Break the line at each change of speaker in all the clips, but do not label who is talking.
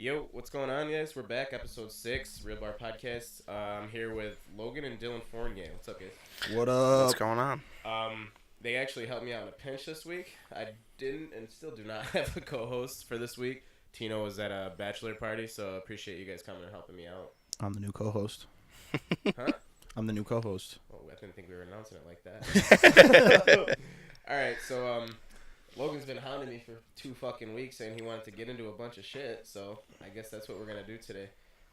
Yo, what's going on, guys? We're back, episode 6, Real Bar Podcast. I'm here with Logan and Dylan Fournier. What's up, guys?
What up?
What's going on?
They actually helped me out in a pinch this week. I didn't and still do not have a co-host for this week. Tino was at a bachelor party, so I appreciate you guys coming and helping me out.
I'm the new co-host.
Huh?
I'm the new co-host.
Oh, I didn't think we were announcing it like that. All right, so Logan's been hounding me for 2 fucking weeks saying he wanted to get into a bunch of shit, so I guess that's what we're going to do today.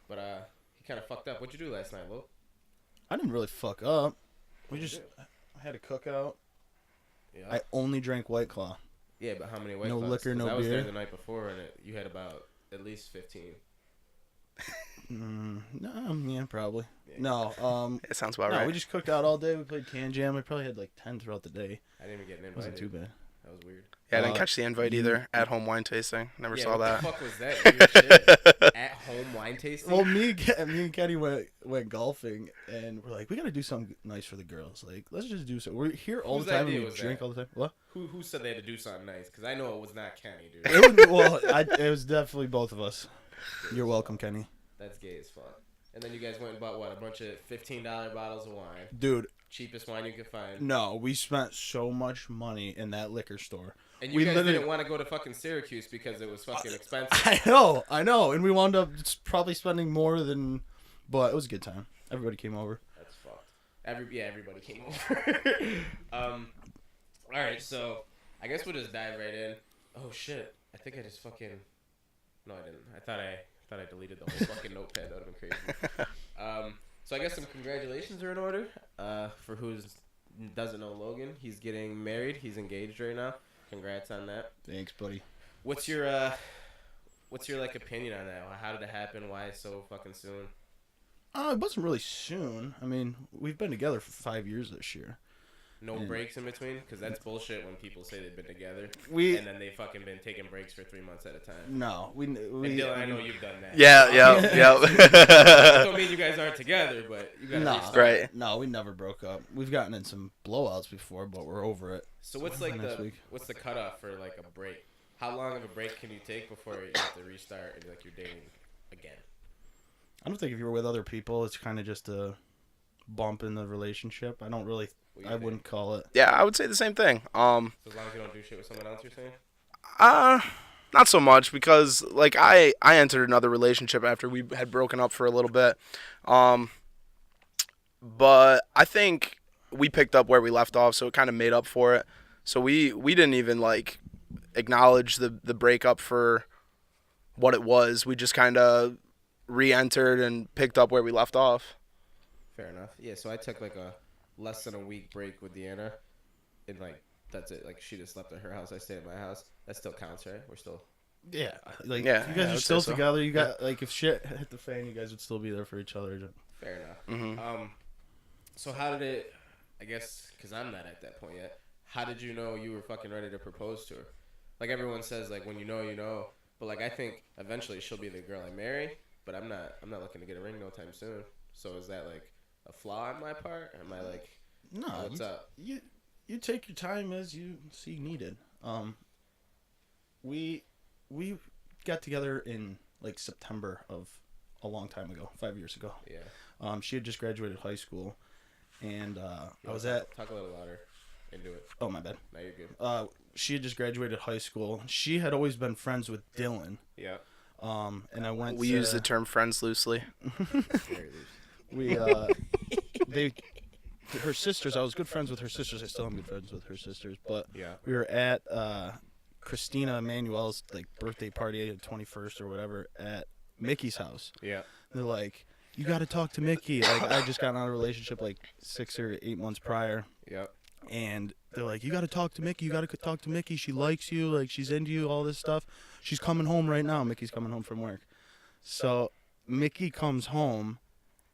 But he kind of fucked up. What'd you do last night, Lo?
I didn't really fuck up. I had a cookout.
Yeah.
I only drank White Claw.
Yeah, but how many White
No
Claws?
liquor,
'Cause
no
I was
beer.
there the night before, and you had about at least 15.
Yeah, probably.
Yeah.
No,
It sounds about
no,
right.
we just cooked out all day. We played Can Jam. I probably had like 10 throughout the day.
I didn't even get an
It
invite.
wasn't too bad.
That was weird.
Yeah, I didn't catch the invite either. At-home wine tasting. Never
Yeah,
saw
what
that.
the fuck was that? Weird shit. At-home wine tasting?
Well, me and Kenny went golfing, and we're like, we got to do something nice for the girls. Like, let's just do so. We're here all
Whose
the time and
idea
we
was
drink
that?
all the time. What?
Who said they had to do something nice? Because I know it was not Kenny, dude.
It was definitely both of us. You're welcome, Kenny.
That's gay as fuck. And then you guys went and bought, what, a bunch of $15 bottles of wine.
Dude,
Cheapest wine you could find.
no, we spent so much money in that liquor store.
And you
We
guys
literally-
didn't want to go to fucking Syracuse because it was fucking expensive.
I know, and we wound up probably spending more than, but it was a good time. Everybody came over.
That's fucked. Everybody came over. Alright, so I guess we'll just dive right in. Oh shit. I think I just fucking... No, I didn't. I thought I deleted the whole fucking notepad. That would have been crazy. So I guess some congratulations are in order. For who doesn't know Logan, he's getting married. He's engaged right now. Congrats on that.
Thanks, buddy.
What's your like opinion on that? How did it happen? Why so fucking soon?
It wasn't really soon. I mean, we've been together for 5 years this year.
No breaks in between? Because that's bullshit when people say they've been together and then they fucking been taking breaks for 3 months at a time.
No, we
And Dylan, I know you've done that.
Yeah.
That don't mean you guys aren't together, but you gotta
No,
restart.
Right.
No, we never broke up. We've gotten in some blowouts before, but we're over it.
So what's like
Next week.
what's the cutoff for like a break? How long of a break can you take before you have to restart and like you're dating again?
I don't think if you're with other people, it's kind of just a bump in the relationship. I don't really.
What do you
I
think?
wouldn't call it.
Yeah, I would say the same thing.
So as long as you don't do shit with someone else, you're saying?
Not so much because like I entered another relationship after we had broken up for a little bit. But I think we picked up where we left off, so it kind of made up for it. So we didn't even like acknowledge the breakup for what it was. We just kind of re-entered and picked up where we left off.
Fair enough. Yeah, so I took like a less than a week break with Deanna, and like that's it. Like she just slept at her house, I stayed at my house. That still counts, right? We're still.
Yeah, like
Yeah,
you
yeah, I
guys are
would
still
say so.
together. You got like if shit hit the fan, you guys would still be there for each other.
Fair enough.
Mm-hmm.
So how did it? I guess because I'm not at that point yet. How did you know you were fucking ready to propose to her? Like everyone says, like when you know, you know. But like I think eventually she'll be the girl I marry. But I'm not looking to get a ring no time soon. So is that like a flaw on my part? Am I like,
No,
what's up?
You take your time as you see needed. We got together in like September of a long time ago, 5 years ago.
Yeah.
She had just graduated high school, and I was at.
Talk a little louder and do it.
Oh, my bad.
Now you're good.
She had just graduated high school. She had always been friends with Dylan.
Yeah.
And I went.
We use the term friends loosely.
Very loose.
Her sisters. I was good friends with her sisters. I still am good friends with her sisters. But
Yeah.
we were at Christina Emanuel's like birthday party, 21st or whatever, at Mickey's house.
Yeah.
They're like, "You got to talk to Mickey." Like I just got out of a relationship like 6 or 8 months prior.
Yep.
And they're like, "You got to talk to Mickey. You got to talk to Mickey. She likes you. Like, she's into you, all this stuff. She's coming home right now." Mickey's coming home from work. So Mickey comes home,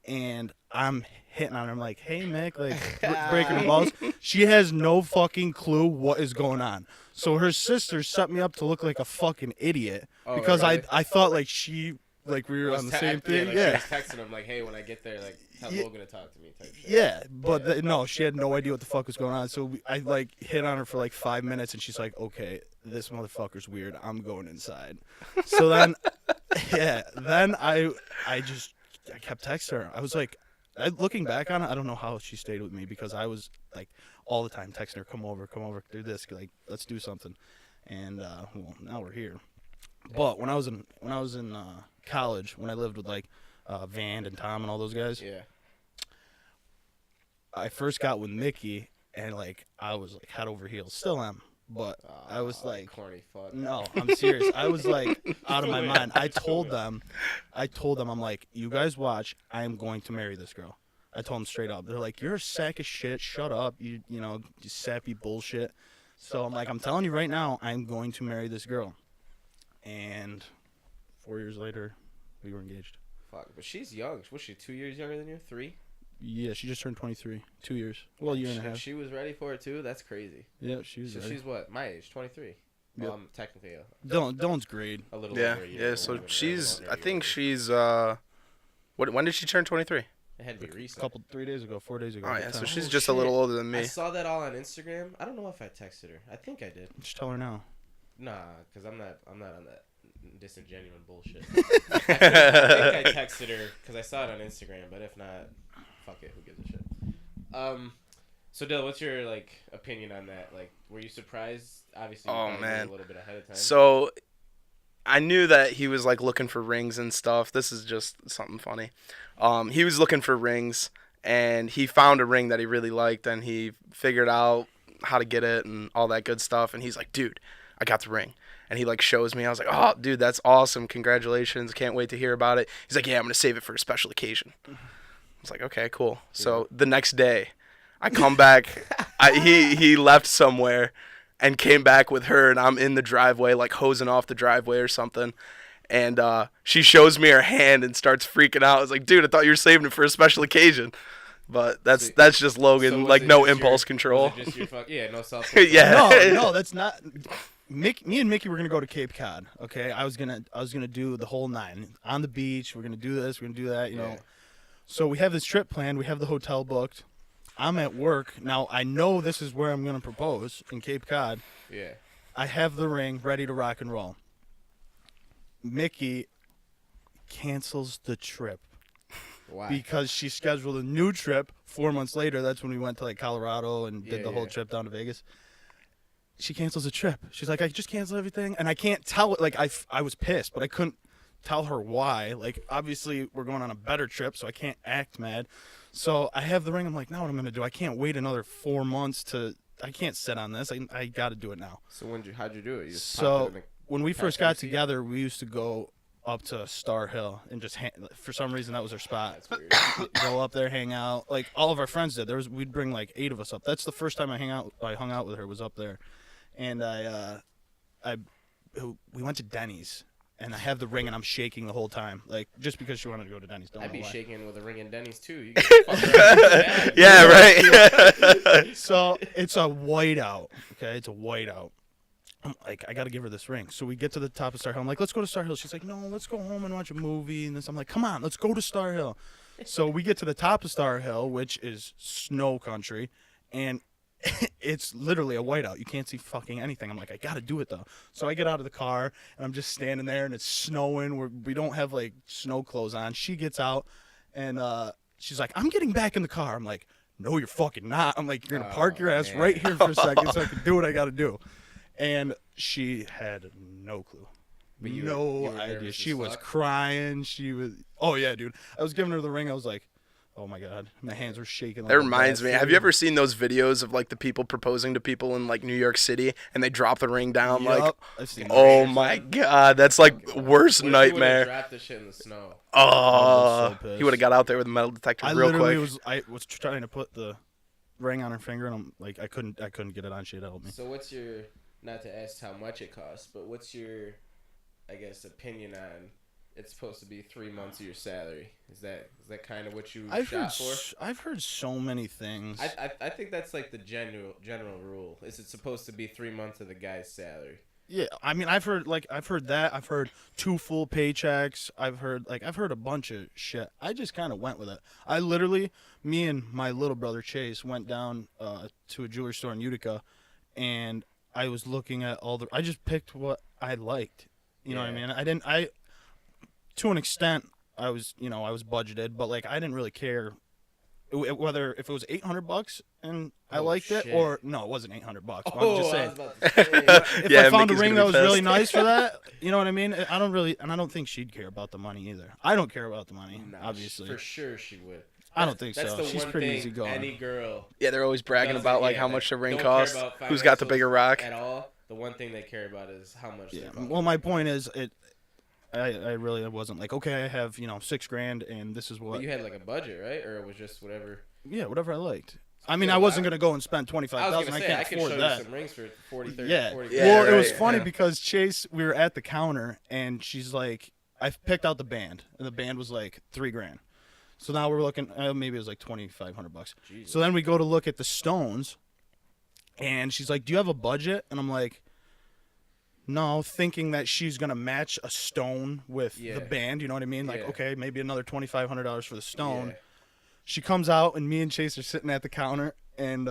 and I'm hitting on her. I'm like, "Hey, Mick," like, breaking the balls. She has no fucking clue what is going on. So her sister set me up to look like a fucking idiot
Oh,
because
really?
I thought, like, she like we were on the same
Yeah,
thing.
like
Yeah.
she was texting him like, hey, when I get there, like, tell
Yeah.
Logan to talk to me type shit.
Yeah, but no, she had no idea what the fuck was going on. So I like hit on her for like 5 minutes, and she's like, "Okay, this motherfucker's weird. I'm going inside." So then, yeah, then I kept texting her. I was like, looking back on it, I don't know how she stayed with me because I was like all the time texting her, come over, do this, like let's do something. And well, now we're here. But when I was in college, when I lived with like Van and Tom and all those guys,
Yeah.
I first got with Mickey, and like I was like head over heels, still am, but I was like,
corny fuck.
no, I'm serious. I was like out of my mind. I told them, I'm like, you guys watch, I am going to marry this girl. I told them straight up. They're like, you're a sack of shit. Shut up. You know, you sappy bullshit. So I'm like, I'm telling you right now, I'm going to marry this girl. And 4 years later, we were engaged.
Fuck, but she's young. Was she 2 years younger than you? 3?
Yeah, she just turned 23. 2 years. Well, a year and a half.
She was ready for it too? That's crazy.
Yeah, she was
So
ready.
she's what? My age, 23.
Yep.
Technically
Dylan's grade.
a little
Yeah,
over a year.
yeah. So
older,
she's.
a little
I
over a
think
year
she's. When did she turn 23?
older. It had to be recent.
3 days ago, 4 days ago.
Oh yeah, so
Tell-
she's
Oh,
just a
shit.
little older than
I
me.
saw that all on Instagram. I don't know if I texted her. I think I did.
Just tell her now.
Nah, because I'm not on that disingenuous bullshit. I think I texted her because I saw it on Instagram, but if not, fuck it, who gives a shit. So Dill, what's your like opinion on that? Like, were you surprised? Obviously, you
Oh,
probably knew
man.
a little bit ahead of time.
So I knew that he was like looking for rings and stuff. This is just something funny. He was looking for rings, and he found a ring that he really liked, and he figured out how to get it and all that good stuff. And he's like, dude, I got the ring. And he like shows me. I was like, oh, dude, that's awesome. Congratulations. Can't wait to hear about it. He's like, yeah, I'm going to save it for a special occasion. I was like, okay, cool. So the next day, I come back. He left somewhere and came back with her, and I'm in the driveway, like hosing off the driveway or something. And she shows me her hand and starts freaking out. I was like, dude, I thought you were saving it for a special occasion. But that's just Logan,
So was
like
it
no
just
impulse
your-
control.
Was it just your fuck? Yeah, no self.
Yeah.
No, that's not. Me and Mickey were gonna go to Cape Cod. Okay, I was gonna do the whole 9 on the beach. We're gonna do this. We're gonna do that. You know.
Yeah.
So we have this trip planned. We have the hotel booked. I'm at work now. I know this is where I'm gonna propose in Cape Cod.
Yeah.
I have the ring ready to rock and roll. Mickey cancels the trip
Why?
because she scheduled a new trip 4 months later. That's when we went to like Colorado and did
Yeah,
the whole
yeah.
trip down to Vegas. She cancels the trip. She's like, I just canceled everything, and I can't tell it. Like I was pissed, but I couldn't tell her why. Like obviously we're going on a better trip, so I can't act mad. So I have the ring. I'm like, now what I'm gonna do? I can't wait another 4 months to. I can't sit on this. I got to do it now.
So how'd you do it? You just popped
So
it in the
when we first
passenger
got
seat?
together, we used to go up to Star Hill and just for some reason that was our spot.
That's weird.
Go up there, hang out. Like all of our friends did. We'd bring like 8 of us up. That's the first time I hung out with her was up there, and we went to Denny's, and I have the ring and I'm shaking the whole time, like just because she wanted to go to Denny's. Don't
I'd
know
be
why.
shaking with a ring in Denny's too. You get fucked up.
Yeah, right.
So it's a whiteout. Okay, it's a whiteout. I'm like, I gotta give her this ring. So we get to the top of Star Hill. I'm like, let's go to Star Hill. She's like, no, let's go home and watch a movie. And this, I'm like, come on, let's go to Star Hill. So we get to the top of Star Hill, which is snow country, and it's literally a whiteout. You can't see fucking anything. I'm like, I gotta do it though. So I get out of the car and I'm just standing there, and it's snowing. We don't have like snow clothes on. She gets out, and she's like, I'm getting back in the car. I'm like, no, you're fucking not. I'm like, you're gonna park your ass
man.
right here for a second so I can do what I gotta do. And she had no clue.
But you
No
were
idea.
nervous
She
as
was
fuck?
crying. She was. Oh yeah, dude. I was giving her the ring. I was like, oh my god, my hands were shaking. Like
That
a
reminds me.
bad
Have you
food.
ever seen those videos of like the people proposing to people in like New York City and they drop the ring down? Like,
Yup, I've seen
oh
that.
my god, that's like worst
What if you would've
nightmare.
dropped the shit in the snow?
Oh,
so pissed.
he would have got out there with a metal detector
I
real
literally
quick.
I was trying to put the ring on her finger, and I'm like, I couldn't get it on. She'd help me.
So what's your, not to ask how much it costs, but what's your, I guess, opinion on it's supposed to be 3 months of your salary? Is that kind of what you shot for?
I've heard so many things.
I think that's like the general rule. Is it supposed to be 3 months of the guy's salary?
Yeah, I mean, I've heard that. I've heard 2 full paychecks. I've heard a bunch of shit. I just kind of went with it. I literally, me and my little brother Chase went down to a jewelry store in Utica, and I was looking at I just picked what I liked. You know what I mean? To an extent, I was budgeted, but like I didn't really care whether if it was $800 and I liked it, or no, it wasn't $800. I'm just saying. If I found a ring that was really nice for that, you know what I mean? I don't think she'd care about the money either. I don't care about the money, obviously.
For sure she would.
I don't think
That's
so.
the
She's
one
pretty
thing
easygoing.
any girl.
Yeah, they're always bragging about like how much the ring
don't
costs,
care about
who's got the bigger rock.
At all. The one thing they care about is how much.
Yeah.
They cost.
Well, my point is, I really wasn't like, okay, I have $6,000 and this is what.
But you had like a budget, right? Or it was just whatever.
Yeah, whatever I liked. I mean, I wasn't gonna go and spend $25,000. I can't afford
show
that.
You some rings for 40, 30,
Yeah.
40.
Well,
right,
it was funny because Chase, we were at the counter and she's like, I picked out the band and the band was like $3,000. So now we're looking, maybe it was like $2,500.
Jesus.
So then we go to look at the stones, and she's like, "Do you have a budget?" And I'm like, "No," thinking that she's gonna match a stone with the band. You know what I mean? Like, okay, maybe another $2,500 for the stone.
Yeah.
She comes out, and me and Chase are sitting at the counter, and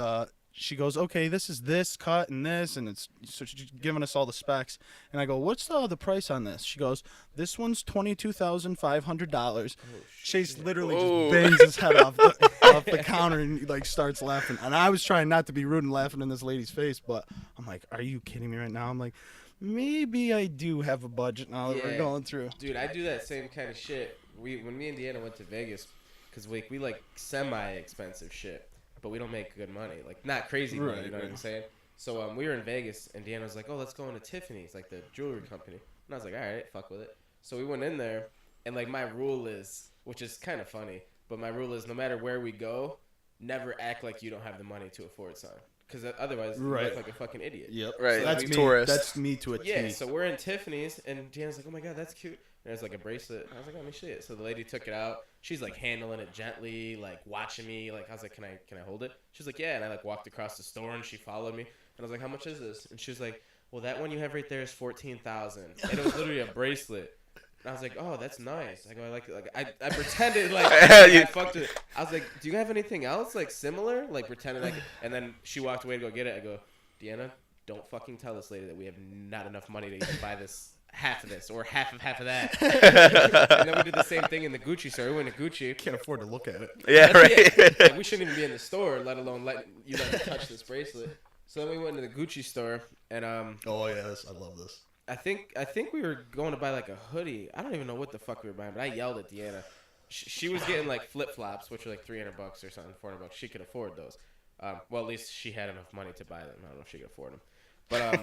she goes, "Okay, this is this cut and this," and so she's giving us all the specs. And I go, "What's the price on this?" She goes, "This one's $22,500." Chase literally just bangs his head off the counter and like starts laughing. And I was trying not to be rude and laughing in this lady's face, but I'm like, "Are you kidding me right now?" I'm like, maybe I do have a budget now that we're going through.
Dude, I do that same kind of shit. When me and Deanna went to Vegas, because we like semi-expensive shit, but we don't make good money. Like, not crazy money, you know what I'm saying? So we were in Vegas, and Deanna was like, "Oh, let's go into Tiffany's, like the jewelry company." And I was like, "All right, fuck with it." So we went in there, and like my rule is, which is kind of funny, but my rule is no matter where we go, never act like you don't have the money to afford something. Because otherwise, you look like a fucking idiot.
Yep.
Right.
So
That's
me.
tourist.
That's me to a T.
Yeah, so we're in Tiffany's, and Deanna's like, "Oh my god, that's cute." And there's like a bracelet. I was like, "Let me see it." So the lady took it out. She's like handling it gently, like watching me. Like, I was like, "Can I hold it?" She's like, "Yeah." And I like walked across the store, and she followed me. And I was like, "How much is this?" And she was like, "Well, that one you have right there is $14,000." And it was literally a bracelet. And I was like, "Oh, that's nice." I go, "I like it." Like I pretended like I fucked with it. I was like, "Do you have anything else like similar?" Like pretending like. And then she walked away to go get it. I go, "Deanna, don't fucking tell this lady that we have not enough money to even buy this." Half of this or half of that. And then we did the same thing in the Gucci store. We went to Gucci.
Can't afford to look at it.
Yeah, right.
Like, we shouldn't even be in the store, let alone let me touch this bracelet. So then we went to the Gucci store, and
Oh yes, I love this.
I think we were going to buy like a hoodie. I don't even know what the fuck we were buying, but I yelled at Deanna. She was getting like flip flops, which were like $300 or something, $400. She could afford those. Well, at least she had enough money to buy them. I don't know if she could afford them, but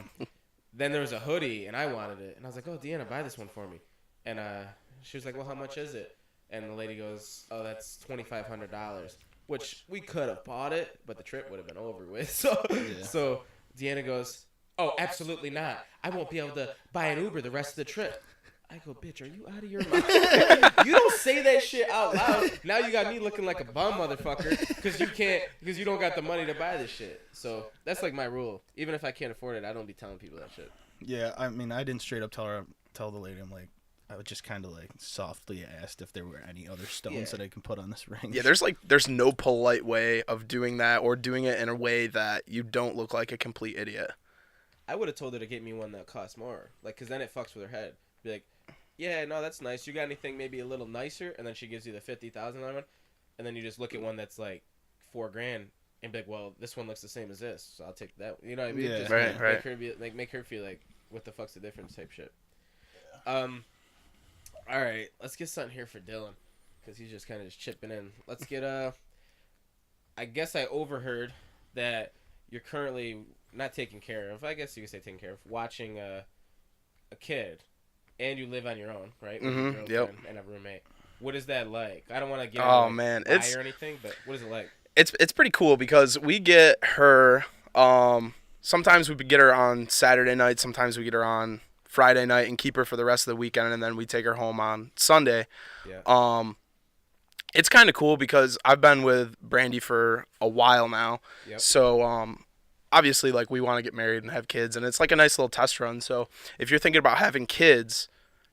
then there was a hoodie, and I wanted it. And I was like, "Oh, Deanna, buy this one for me." And she was like, "Well, how much is it?" And the lady goes, "Oh, that's $2,500." Which we could have bought it, but the trip would have been over with. So Deanna goes, "Oh, absolutely not. I won't be able to buy an Uber the rest of the trip." I go, "Bitch, are you out of your mind?" You don't say that shit out loud. Now you got me looking like a bum motherfucker because you don't got the money to buy this shit. So that's like my rule. Even if I can't afford it, I don't be telling people that shit.
Yeah, I mean, I didn't straight up tell the lady. I'm like, I would just kind of like softly asked if there were any other stones that I can put on this ring.
Yeah, there's no polite way of doing that or doing it in a way that you don't look like a complete idiot.
I would have told her to get me one that costs more, like, because then it fucks with her head. Be like, "Yeah, no, that's nice. You got anything maybe a little nicer?" And then she gives you the $50,000 one, and then you just look at one that's like $4,000 and be like, "Well, this one looks the same as this, so I'll take that." You know what I mean?
Yeah.
Just
Right.
Make her feel like, what the fuck's the difference type shit. All right, let's get something here for Dylan, because he's just kind of chipping in. Let's get I guess I overheard that you're currently not taking care of. I guess you could say taking care of watching a kid. And you live on your own, right? With your girlfriend and a roommate. What is that like? I don't want to get into why or anything, but what is it like?
It's pretty cool because we get her. Sometimes we get her on Saturday night. Sometimes we get her on Friday night and keep her for the rest of the weekend, and then we take her home on Sunday.
Yeah.
It's kind of cool because I've been with Brandy for a while now.
Yep.
So obviously, like, we want to get married and have kids, and it's like a nice little test run. So if you're thinking about having kids,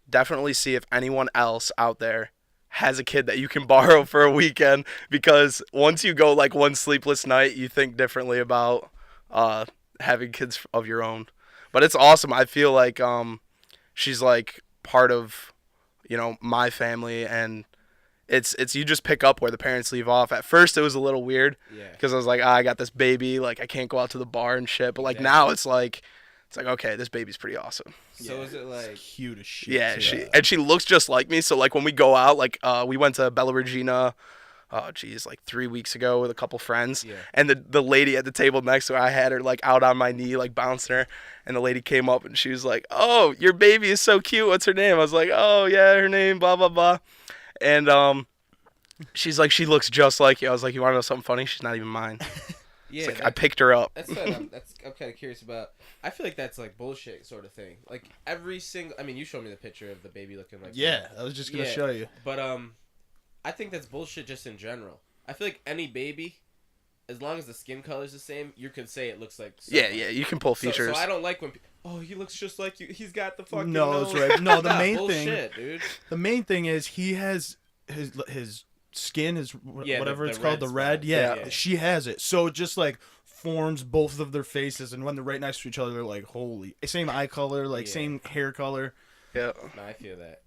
definitely see if anyone else out there has a kid that you can borrow for a weekend, because once you go like one sleepless night, you think differently about having kids of your own. But it's awesome. I feel like she's like part of, my family, and it's you just pick up where the parents leave off. At first it was a little weird because I was like, I got this baby, like I can't go out to the bar and shit. But like now it's like okay, this baby's pretty awesome.
So is it like
cute as shit?
Yeah, she looks just like me. So like when we go out, like we went to Bella Regina, like 3 weeks ago with a couple friends, and the lady at the table next to her, I had her like out on my knee, like bouncing her, and the lady came up and she was like, "Oh, your baby is so cute. What's her name?" I was like, "Oh yeah, her name blah blah blah," and she's like, "She looks just like you." I was like, "You want to know something funny? She's not even mine."
Yeah,
like, I picked her up.
That's what I'm kind of curious about. I feel like that's like bullshit sort of thing. Like every single, I mean, you showed me the picture of the baby looking like.
Yeah, I was just gonna show you.
But I think that's bullshit just in general. I feel like any baby, as long as the skin color is the same, you can say it looks like.
Someone. Yeah, you can pull features.
So I don't like when. He looks just like you. He's got the fucking.
No,
nose.
that's right. No, the main
bullshit, thing, dude.
The main thing is he has his skin is whatever it's called, the red. Yeah, she has it. So it just like forms both of their faces, and when they're right next to each other, they're like, holy, same eye color, like same hair color.
Yeah.
No, I feel that.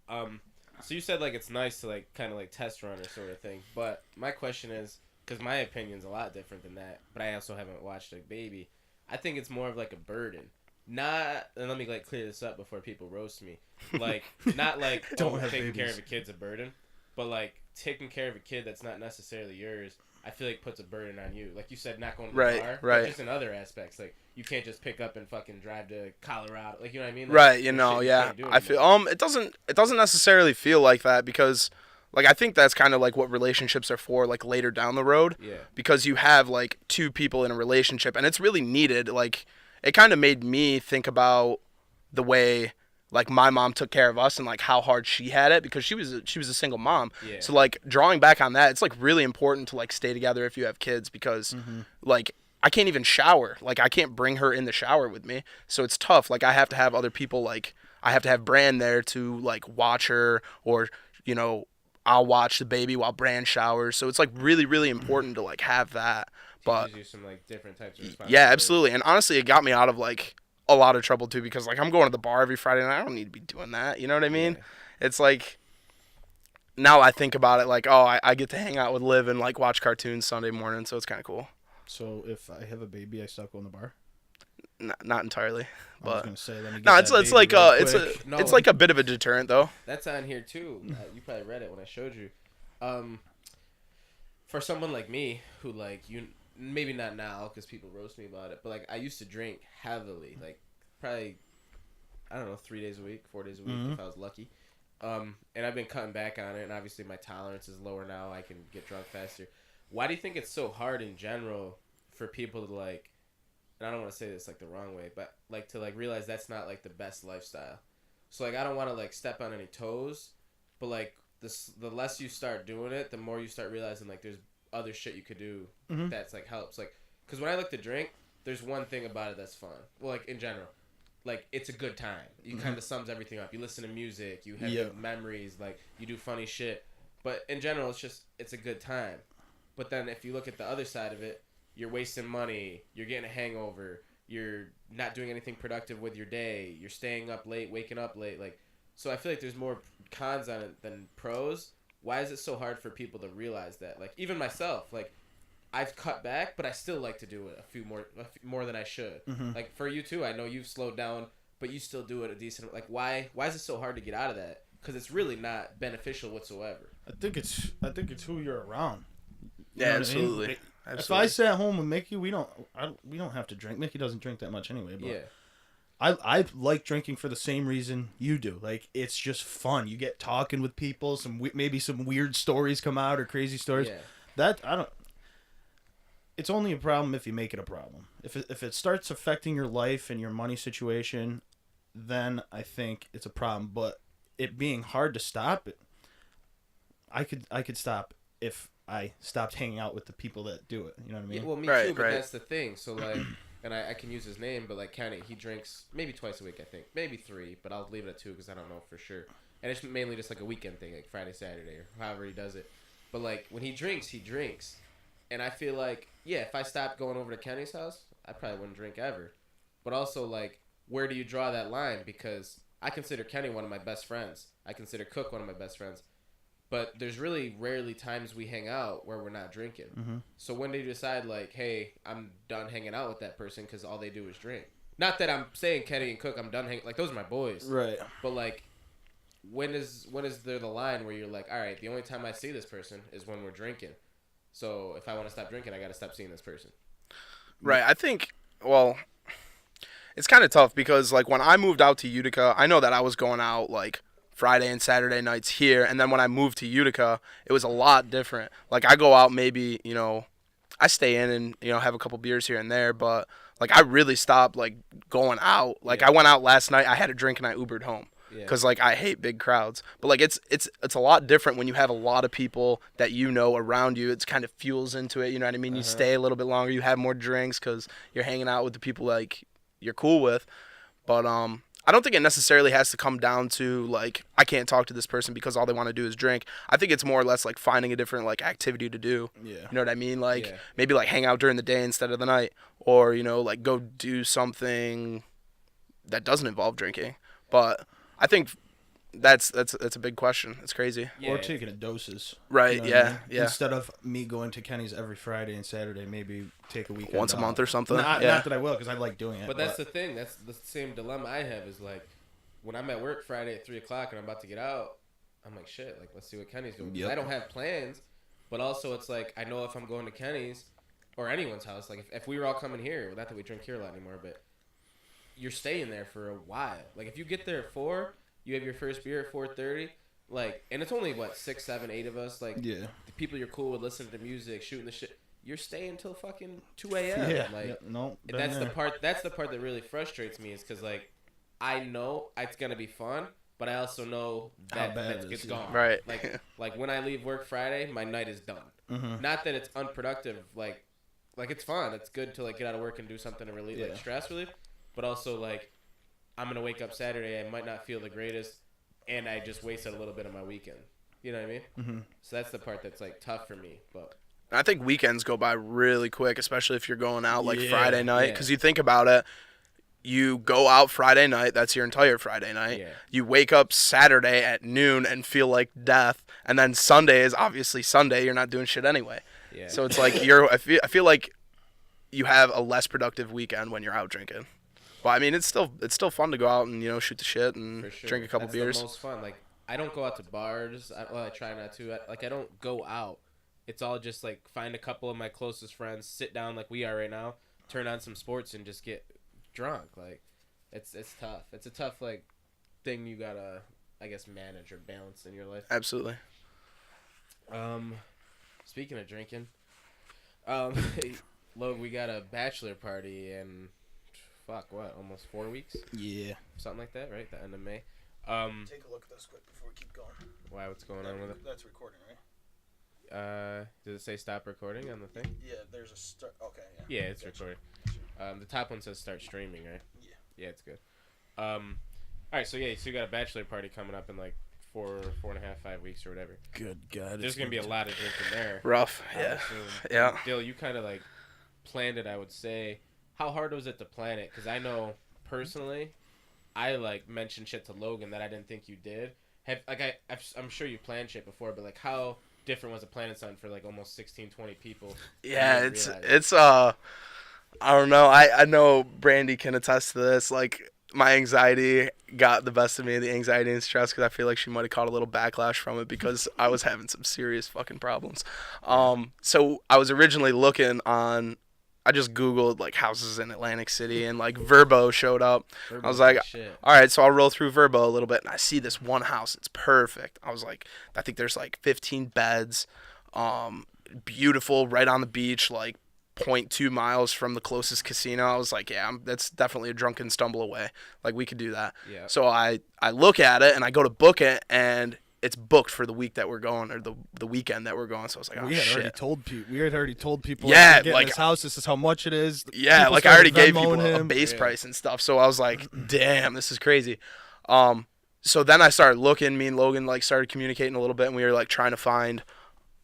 So you said like it's nice to like kind of like test run or sort of thing, but my question is, because my opinion's a lot different than that, but I also haven't watched a baby. I think it's more of like a burden. Not, and let me like clear this up before people roast me. Like not like taking care of a kid's a burden, but like taking care of a kid that's not necessarily yours, I feel like puts a burden on you. Like you said, not going to the bar, but just in other aspects. Like you can't just pick up and fucking drive to Colorado. Like you know what I mean? Like,
right. Yeah. I feel it doesn't necessarily feel like that, because like I think that's kind of like what relationships are for, like later down the road.
Yeah.
Because you have like two people in a relationship, and it's really needed. Like it kind of made me think about the way like my mom took care of us and like how hard she had it, because she was a single mom.
Yeah.
So like drawing back on that, it's like really important to like stay together if you have kids, because like I can't even shower. Like I can't bring her in the shower with me. So it's tough. Like I have to have other people, like I have to have Bran there to like watch her, or I'll watch the baby while Bran showers. So it's like really, really important to like have that. But
teaches you some like different types of responsibilities.
Yeah, absolutely. And honestly, it got me out of like a lot of trouble too, because like I'm going to the bar every Friday night. I don't need to be doing that. You know what I mean? Yeah. It's like now I think about it like, oh, I get to hang out with Liv and like watch cartoons Sunday morning, so it's kind of cool.
So if I have a baby, I stop going to the bar?
Not entirely, but
I was gonna say, let me get
no, it's like it's like a bit of a deterrent though.
That's on here too. You probably read it when I showed you. For someone like me who like you. Maybe not now because people roast me about it, but like I used to drink heavily, like probably, I don't know, 3 days a week, 4 days a week if I was lucky. And I've been cutting back on it, and obviously my tolerance is lower now. I can get drunk faster. Why do you think it's so hard in general for people to like, and I don't want to say this like the wrong way, but like to like realize that's not like the best lifestyle. So like I don't want to like step on any toes, but like the less you start doing it, the more you start realizing like there's other shit you could do that's like helps, like because when I like to drink, there's one thing about it that's fun. Well, like in general, like it's a good time. You kind of sums everything up. You listen to music, you have good memories, like you do funny shit. But in general, it's a good time. But then if you look at the other side of it, you're wasting money, you're getting a hangover, you're not doing anything productive with your day, you're staying up late, waking up late, like so I feel like there's more cons on it than pros. Why is it so hard for people to realize that? Like, even myself, like, I've cut back, but I still like to do it a few more than I should. Like, for you, too, I know you've slowed down, but you still do it a decent... Like, why is it so hard to get out of that? Because it's really not beneficial whatsoever.
I think it's who you're around.
Yeah, absolutely.
I mean? If I sat home with Mickey, we don't have to drink. Mickey doesn't drink that much anyway, but... Yeah. I like drinking for the same reason you do. Like, it's just fun. You get talking with people. Maybe some weird stories come out or crazy stories. Yeah. It's only a problem if you make it a problem. If it starts affecting your life and your money situation, then I think it's a problem. But it being hard to stop, I could stop if I stopped hanging out with the people that do it. You know what I mean?
Yeah, well, me too. But that's the thing. So like. and I can use his name, but like Kenny, he drinks maybe twice a week, I think, maybe 3, but I'll leave it at 2 because I don't know for sure. And it's mainly just like a weekend thing, like Friday, Saturday, or however he does it. But like when he drinks, and I feel like if I stopped going over to Kenny's house, I probably wouldn't drink ever. But also like, where do you draw that line? Because I consider Kenny one of my best friends. I consider Cook one of my best friends. But there's really rarely times we hang out where we're not drinking. Mm-hmm. So when do you decide, like, hey, I'm done hanging out with that person because all they do is drink? Not that I'm saying Kenny and Cook, I'm done hanging. Like, those are my boys.
Right.
But, like, when is there the line where you're like, all right, the only time I see this person is when we're drinking. So if I want to stop drinking, I got to stop seeing this person.
Right. I think, well, it's kind of tough because, like, when I moved out to Utica, I know that I was going out, like, Friday and Saturday nights here, and then when I moved to Utica, it was a lot different. Like, I go out maybe, you know, I stay in and, you know, have a couple beers here and there, but, like, I really stopped, like, going out. Like, I went out last night, I had a drink, and I Ubered home. Because, like, I hate big crowds. But, like, it's a lot different when you have a lot of people that you know around you. It's kind of fuels into it, you know what I mean? You stay a little bit longer, you have more drinks because you're hanging out with the people, like, you're cool with. But, I don't think it necessarily has to come down to, like, I can't talk to this person because all they want to do is drink. I think it's more or less, like, finding a different, like, activity to do.
Yeah.
You know what I mean? Like, maybe, like, hang out during the day instead of the night. Or, you know, like, go do something that doesn't involve drinking. But I think that's a big question. It's crazy.
Or taking it doses.
Right,
you know
yeah,
I mean?
yeah.
Instead of me going to Kenny's every Friday and Saturday, maybe take a weekend
once a month or something.
Not that I will, because I like doing it.
But that's the thing. That's the same dilemma I have is, like, when I'm at work Friday at 3 o'clock and I'm about to get out, I'm like, shit, like, let's see what Kenny's doing. I don't have plans, but also it's like, I know if I'm going to Kenny's or anyone's house, like, if we were all coming here, not that we drink here a lot anymore, but you're staying there for a while. Like, if you get there at 4, you have your first beer at 4:30, like, and it's only, 6, 7, 8 of us, like, the people you're cool with, listening to music, shooting the shit, you're staying till fucking 2 a.m.
Yeah.
Like,
No.
that's the part that really frustrates me is because, like, I know it's going to be fun, but I also know that it's gone.
Right.
Like, when I leave work Friday, my night is done.
Mm-hmm.
Not that it's unproductive, like it's fun. It's good to, like, get out of work and do something to relieve, like, stress relief, but also, like, I'm going to wake up Saturday, I might not feel the greatest, and I just wasted a little bit of my weekend. You know what I mean?
Mm-hmm.
So that's the part that's, like, tough for me. But
I think weekends go by really quick, especially if you're going out, like, Friday night. Because you think about it, you go out Friday night, that's your entire Friday night. Yeah. You wake up Saturday at noon and feel like death, and then Sunday is obviously Sunday. You're not doing shit anyway. Yeah. So it's like I feel like you have a less productive weekend when you're out drinking. But I mean, it's still fun to go out and, you know, shoot the shit and drink a couple beers.
That's the most fun. Like, I don't go out to bars. I try not to. I don't go out. It's all just, like, find a couple of my closest friends, sit down like we are right now, turn on some sports, and just get drunk. Like, it's tough. It's a tough, like, thing you gotta, I guess, manage or balance in your life.
Absolutely.
Speaking of drinking, Logan, we got a bachelor party in almost 4 weeks?
Yeah.
Something like that, right? The end of May.
Take a look at this quick before we keep going.
Why? What's going on with it?
That's recording, right?
Does it say stop recording on the thing?
Yeah, there's a start. Okay,
yeah. Yeah, it's recording. The top one says start streaming, right?
Yeah.
Yeah, it's good. All right, so you got a bachelor party coming up in, like, 4.5, 5 weeks or whatever.
Good God.
There's going to be a lot of drinking there.
Rough, yeah. Yeah.
Dill, you kind of, like, planned it, I would say. How hard was it to plan it? Because I know, personally, I, like, mentioned shit to Logan that I didn't think you did. I'm sure you planned shit before, but, like, how different was it planning something for, like, almost 16, 20 people?
Yeah, it's I don't know. I know Brandy can attest to this. Like, my anxiety got the best of me, the anxiety and stress, because I feel like she might have caught a little backlash from it because I was having some serious fucking problems. So I was originally looking on, I just Googled, like, houses in Atlantic City, and, like, Verbo showed up. I was like, all right, so I'll roll through Verbo a little bit, and I see this one house. It's perfect. I was like, I think there's, like, 15 beds, beautiful, right on the beach, like, 0.2 miles from the closest casino. I was like, yeah, that's definitely a drunken stumble away. Like, we could do that.
Yeah.
So I look at it, and I go to book it, and it's booked for the week that we're going, or the weekend that we're going. So I was like, oh
we had
shit.
already told people.
Yeah,
like, get in this house. This is how much it is.
Yeah,
People
like I already gave
Venmoing
people a
him.
base price and stuff. So I was like, damn, this is crazy. So then I started looking. Me and Logan like started communicating a little bit, and we were like trying to find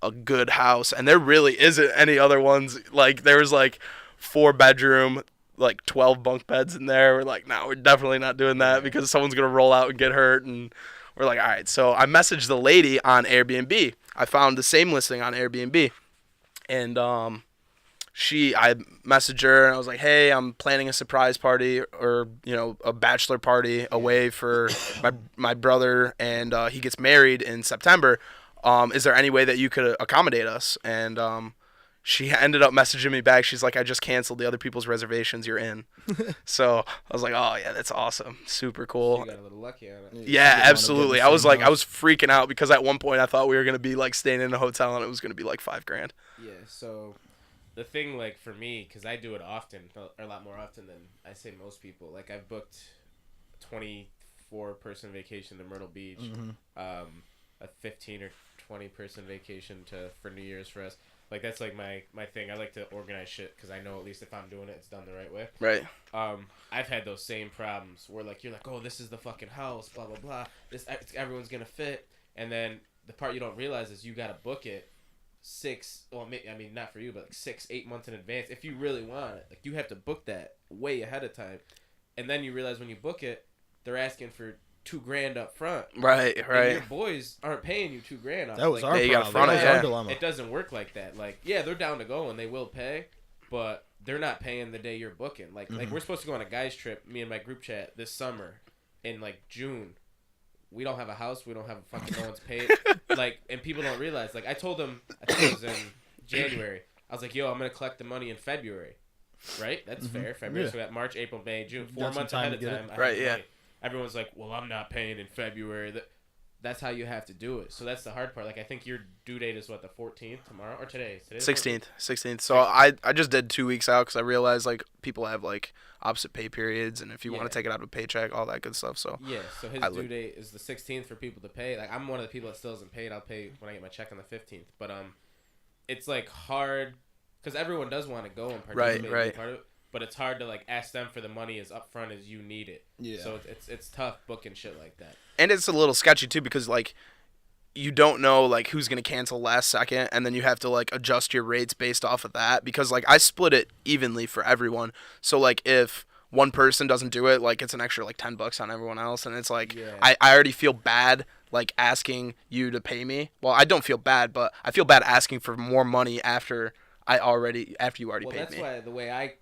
a good house. And there really isn't any other ones. Like there was like 4-bedroom, like 12 bunk beds in there. We're like, no, we're definitely not doing that because someone's gonna roll out and get hurt. And we're like, all right. So I messaged the lady on Airbnb. I found the same listing on Airbnb, and I messaged her and I was like, hey, I'm planning a surprise party, or a bachelor party away for my brother, and he gets married in September. Is there any way that you could accommodate us? And she ended up messaging me back. She's like, I just canceled the other people's reservations. You're in. So I was like, oh yeah, that's awesome. Super cool.
You got a little lucky on it.
Yeah, absolutely. I was like, I was freaking out because at one point I thought we were going to be like staying in a hotel and it was going to be like $5,000.
Yeah. So the thing, like for me, because I do it often, or a lot more often than I say most people. Like I've booked 24-person vacation to Myrtle Beach, a 15 or 20-person vacation for New Year's for us. Like that's like my thing. I like to organize shit because I know at least if I'm doing it, it's done the right way.
Right.
I've had those same problems where like you're like, oh, this is the fucking house, blah blah blah. Everyone's gonna fit, and then the part you don't realize is you gotta book it 6. Well, I mean not for you, but like 6-8 months in advance if you really want it. Like you have to book that way ahead of time, and then you realize when you book it, they're asking for $2,000 up front.
Right.
And your boys aren't paying you $2,000.
That was
like,
our
you gotta
problem.
front
That
it,
was our
yeah.
dilemma.
It doesn't work like that. Like, yeah, they're down to go and they will pay, but they're not paying the day you're booking. Like we're supposed to go on a guys trip, me and my group chat, this summer in like June. We don't have a house. We don't have fucking no one's paid. Like, and people don't realize. Like, I told them, I think it was in January. I was like, yo, I'm gonna collect the money in February. Right? That's fair. February.
Yeah.
So we got March, April, May, June. 4
Got some
months
time
ahead
to
of
get
time.
it.
I have
Right,
the
yeah.
money. Everyone's like, well, I'm not paying in February. That's how you have to do it. So that's the hard part. Like, I think your due date is what, the 14th tomorrow or today? Today's
16th. So I just did 2 weeks out because I realized like people have like opposite pay periods, and if you want to take it out of a paycheck, all that good stuff. So
yeah. So his due date is the 16th for people to pay. Like I'm one of the people that still hasn't paid. I'll pay when I get my check on the 15th. But it's like hard because everyone does want to go and participate. And
Right.
be part of it, but it's hard to like ask them for the money as upfront as you need it.
Yeah.
So it's tough booking shit like that.
And it's a little sketchy too because like you don't know like who's gonna cancel last second, and then you have to like adjust your rates based off of that because like I split it evenly for everyone. So like if one person doesn't do it, like it's an extra like $10 on everyone else, and it's like I already feel bad like asking you to pay me. Well, I don't feel bad, but I feel bad asking for more money after you already paid me.
Well, that's why the way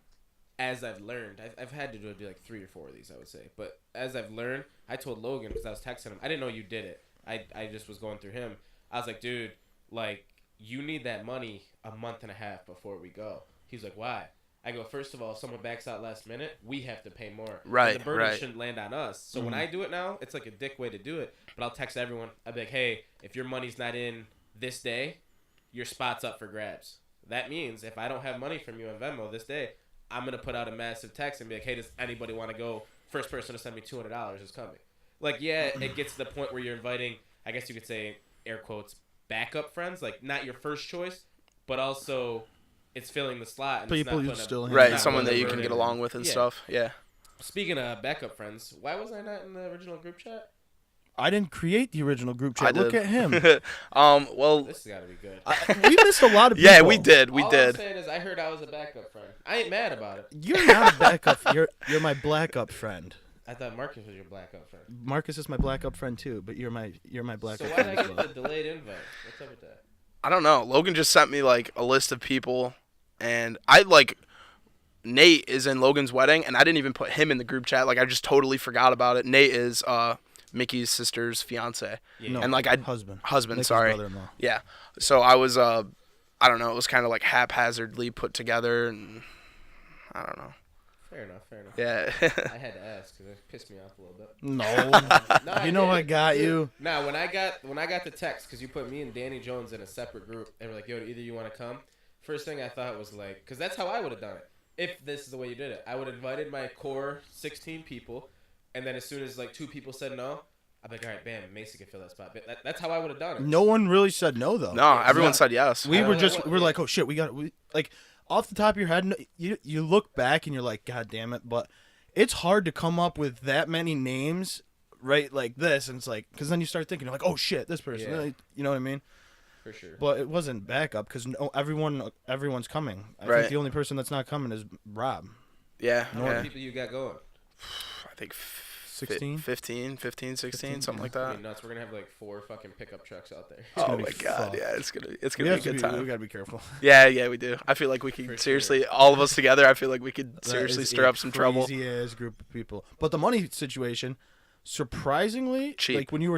as I've learned, I've had to do like 3 or 4 of these, I would say. But as I've learned, I told Logan because I was texting him. I didn't know you did it. I just was going through him. I was like, dude, like you need that money a month and a half before we go. He's like, why? I go, first of all, if someone backs out last minute, we have to pay more.
Right,
and the burden
right.
shouldn't land on us. So when I do it now, it's like a dick way to do it. But I'll text everyone. I'll be like, hey, if your money's not in this day, your spot's up for grabs. That means if I don't have money from you on Venmo this day, I'm going to put out a massive text and be like, hey, does anybody want to go? First person to send me $200 is coming. Like, yeah, it gets to the point where you're inviting, I guess you could say, air quotes, backup friends. Like, not your first choice, but also it's filling the slot. And
People
it's
you
not
still
Right, someone that you can get along with and stuff. Yeah.
Speaking of backup friends, why was I not in the original group chat?
I didn't create the original group chat.
I
Look
did.
at him.
Well,
This has got to be good.
We missed a lot of people.
yeah, we did.
All I'm saying is I heard I was a backup friend. I ain't mad about it.
You're not a backup. You're my black up friend.
I thought Marcus was your backup friend.
Marcus is my black up friend too, but you're my black
So
up
why
friend
did I
as
get
well.
the delayed invite? What's up with that?
I don't know. Logan just sent me like a list of people, and I like Nate is in Logan's wedding, and I didn't even put him in the group chat. Like I just totally forgot about it. Nate is Mickey's sister's fiance,
No,
and like
husband. Nick's
sorry,
brother-in-law.
yeah. So I was I don't know. It was kind of like haphazardly put together, and I don't know.
Fair enough.
Yeah.
I had to ask because it pissed me off a little bit.
No,
No,
you know I
did.
got you.
Now, when I got the text, because you put me and Danny Jones in a separate group, and we're like, yo, either you want to come? First thing I thought was like, because that's how I would have done it. If this is the way you did it, I would have invited my core 16 people, and then as soon as like 2 people said no, I'd be like, all right, bam, Mason can fill that spot. But that's how I would have done it.
No one really said no though.
No, everyone said yes.
We were like, oh shit, we like off the top of your head, you look back and you're like, God damn it, but it's hard to come up with that many names, right? Like this, and it's like, because then you start thinking, you're like, oh shit, this person,
Yeah.
you know what I mean?
For sure.
But it wasn't backup because everyone's coming. I
Right.
think the only person that's not coming is Rob.
Yeah.
How many people you got going?
I think
16?
15, 16, something like
I
that.
mean, nuts. We're gonna have like 4 fucking pickup trucks out there.
Oh
gonna
my
be
god,
fucked.
yeah, it's gonna
We
be a
have to
good time.
we gotta be careful.
Yeah, we do. I feel like we
For
could
sure.
seriously, all of us together. I feel like we could
That
seriously
is
stir
a
up some trouble.
Crazy ass group of people. But the money situation, surprisingly,
Cheap.
like when you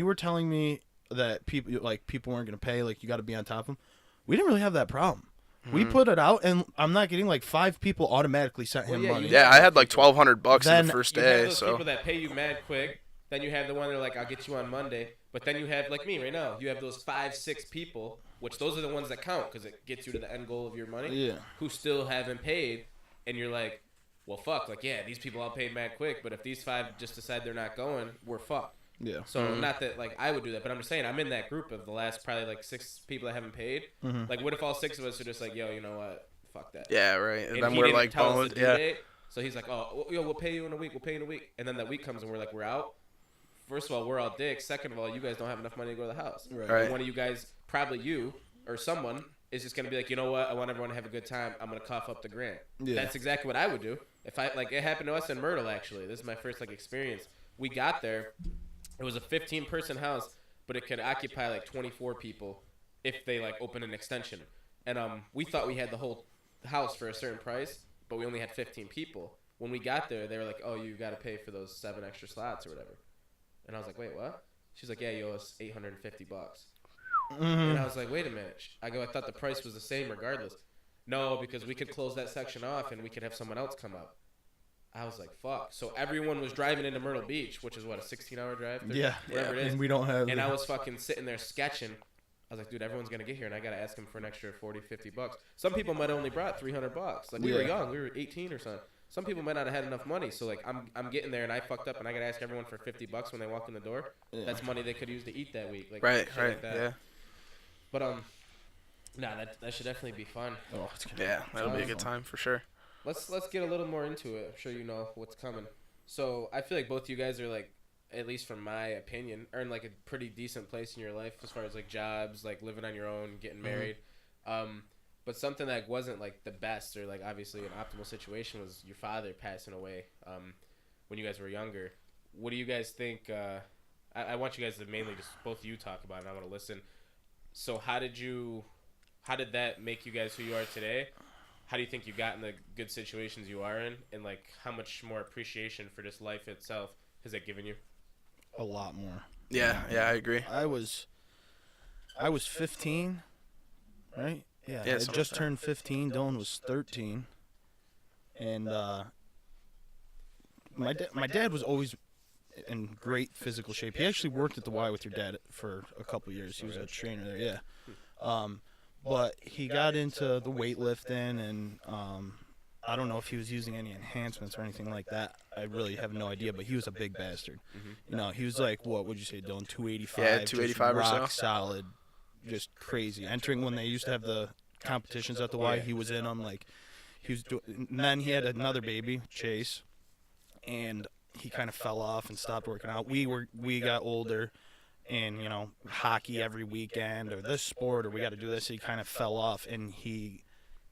were telling me that people weren't gonna pay, like you got to be on top of them. We didn't really have that problem. We put it out, and I'm not getting like 5 people automatically sent him
yeah,
money.
Yeah, I had like $1,200 in
Then
the first
You have
day.
those
So
people that pay you mad quick. Then you have the one that are like, I'll get you on Monday. But then you have, like me right now, you have those 5, 6 people, which those are the ones that count because it gets you to the end goal of your money,
Yeah.
who still haven't paid. And you're like, well, fuck. Like, yeah, these people all paid mad quick. But if these 5 just decide they're not going, we're fucked.
Yeah.
So not that like I would do that, but I'm just saying I'm in that group of the last probably like 6 people that haven't paid. Like, what if all 6 of us are just like, yo, you know what? Fuck that.
yeah, right. And then
he
we're
didn't
like
tell us
boned.
the due
Yeah,
date. So he's like, oh, yo, we'll pay you in a week. We'll pay you in a week. And then that week comes and we're like, we're out. First of all, we're all dicks. Second of all, you guys don't have enough money to go to the house.
Right.
And one of you guys, probably you or someone, is just gonna be like, you know what? I want everyone to have a good time. I'm gonna cough up the grant.
Yeah.
That's exactly what I would do. If I like, it happened to us in Myrtle actually. This is my first like experience. We got there. It was a 15-person house, but it could occupy like 24 people if they like open an extension. And we thought we had the whole house for a certain price, but we only had 15 people. When we got there, they were like, oh, you got to pay for those 7 extra slots or whatever. And I was like, wait, what? She's like, yeah, you owe us $850. And I was like, wait a minute. I thought the price was the same regardless. No, because we could close that section off and we could have someone else come up. I was like, fuck. So everyone was driving into Myrtle Beach, which is what, a 16-hour drive?
Yeah.
Whatever it is.
And we don't have.
And I was fucking sitting there sketching. I was like, dude, everyone's going to get here, and I got to ask them for an extra $40, $50. Some people might have only brought $300. Like, we were
Yeah.
young. We were 18 or something. Some people might not have had enough money. So, like, I'm getting there, and I fucked up, and I got to ask everyone for $50 when they walk in the door.
Yeah.
That's money they could use to eat that week. Like,
right,
shit like that.
yeah,
But, nah, that should definitely be fun.
Oh, it's gonna
yeah. That'll be a good time for sure.
Let's get a little more into it. I'm sure you know what's coming. So I feel like both you guys are like, at least from my opinion, are in like a pretty decent place in your life as far as like jobs, like living on your own, getting married. But something that wasn't like the best or like obviously an optimal situation was your father passing away when you guys were younger. What do you guys think? I want you guys to mainly just both of you talk about it. I want to listen. So how did that make you guys who you are today? How do you think you got in the good situations you are in, and like how much more appreciation for just life itself has that given you?
a lot more.
Yeah, I agree.
I was 15, right? Yeah,
Yeah,
I
something
just
like that.
turned 15. Dylan was 13, and my dad was always in great physical shape. He actually worked at the Y with your dad for a couple years. He was a trainer there, yeah. But he got into the weightlifting, and I don't know if he was using any enhancements or anything like that. I really have no idea, but he was a big bastard. You know, he was like, what would you say, Dylan? 285.
Yeah, 285 or
just
so.
rock solid, just crazy. Entering when they used to have the competitions at the Y, he was in them. Like, he was doing. And then he had another baby, Chase, and he kind of fell off and stopped working out. We got older, and you know, hockey every weekend or this sport or we got to do this. He kind of fell off, and he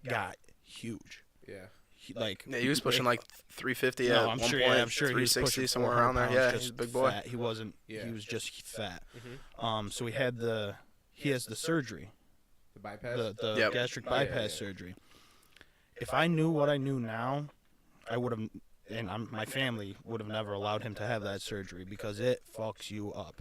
got huge.
Yeah.
Yeah, he was pushing like 350
No,
at
I'm
one
sure.
point,
Yeah, I'm sure he was
360
pushing
somewhere
400
around there.
pounds,
Yeah,
just
he's a big boy.
Fat. He wasn't.
Yeah.
He was just fat. So he has the surgery,
The bypass.
the
Yep.
gastric
Oh, yeah,
bypass
yeah.
surgery. If I knew what I knew now, I would have, and my family would have never allowed him to have that surgery because it fucks you up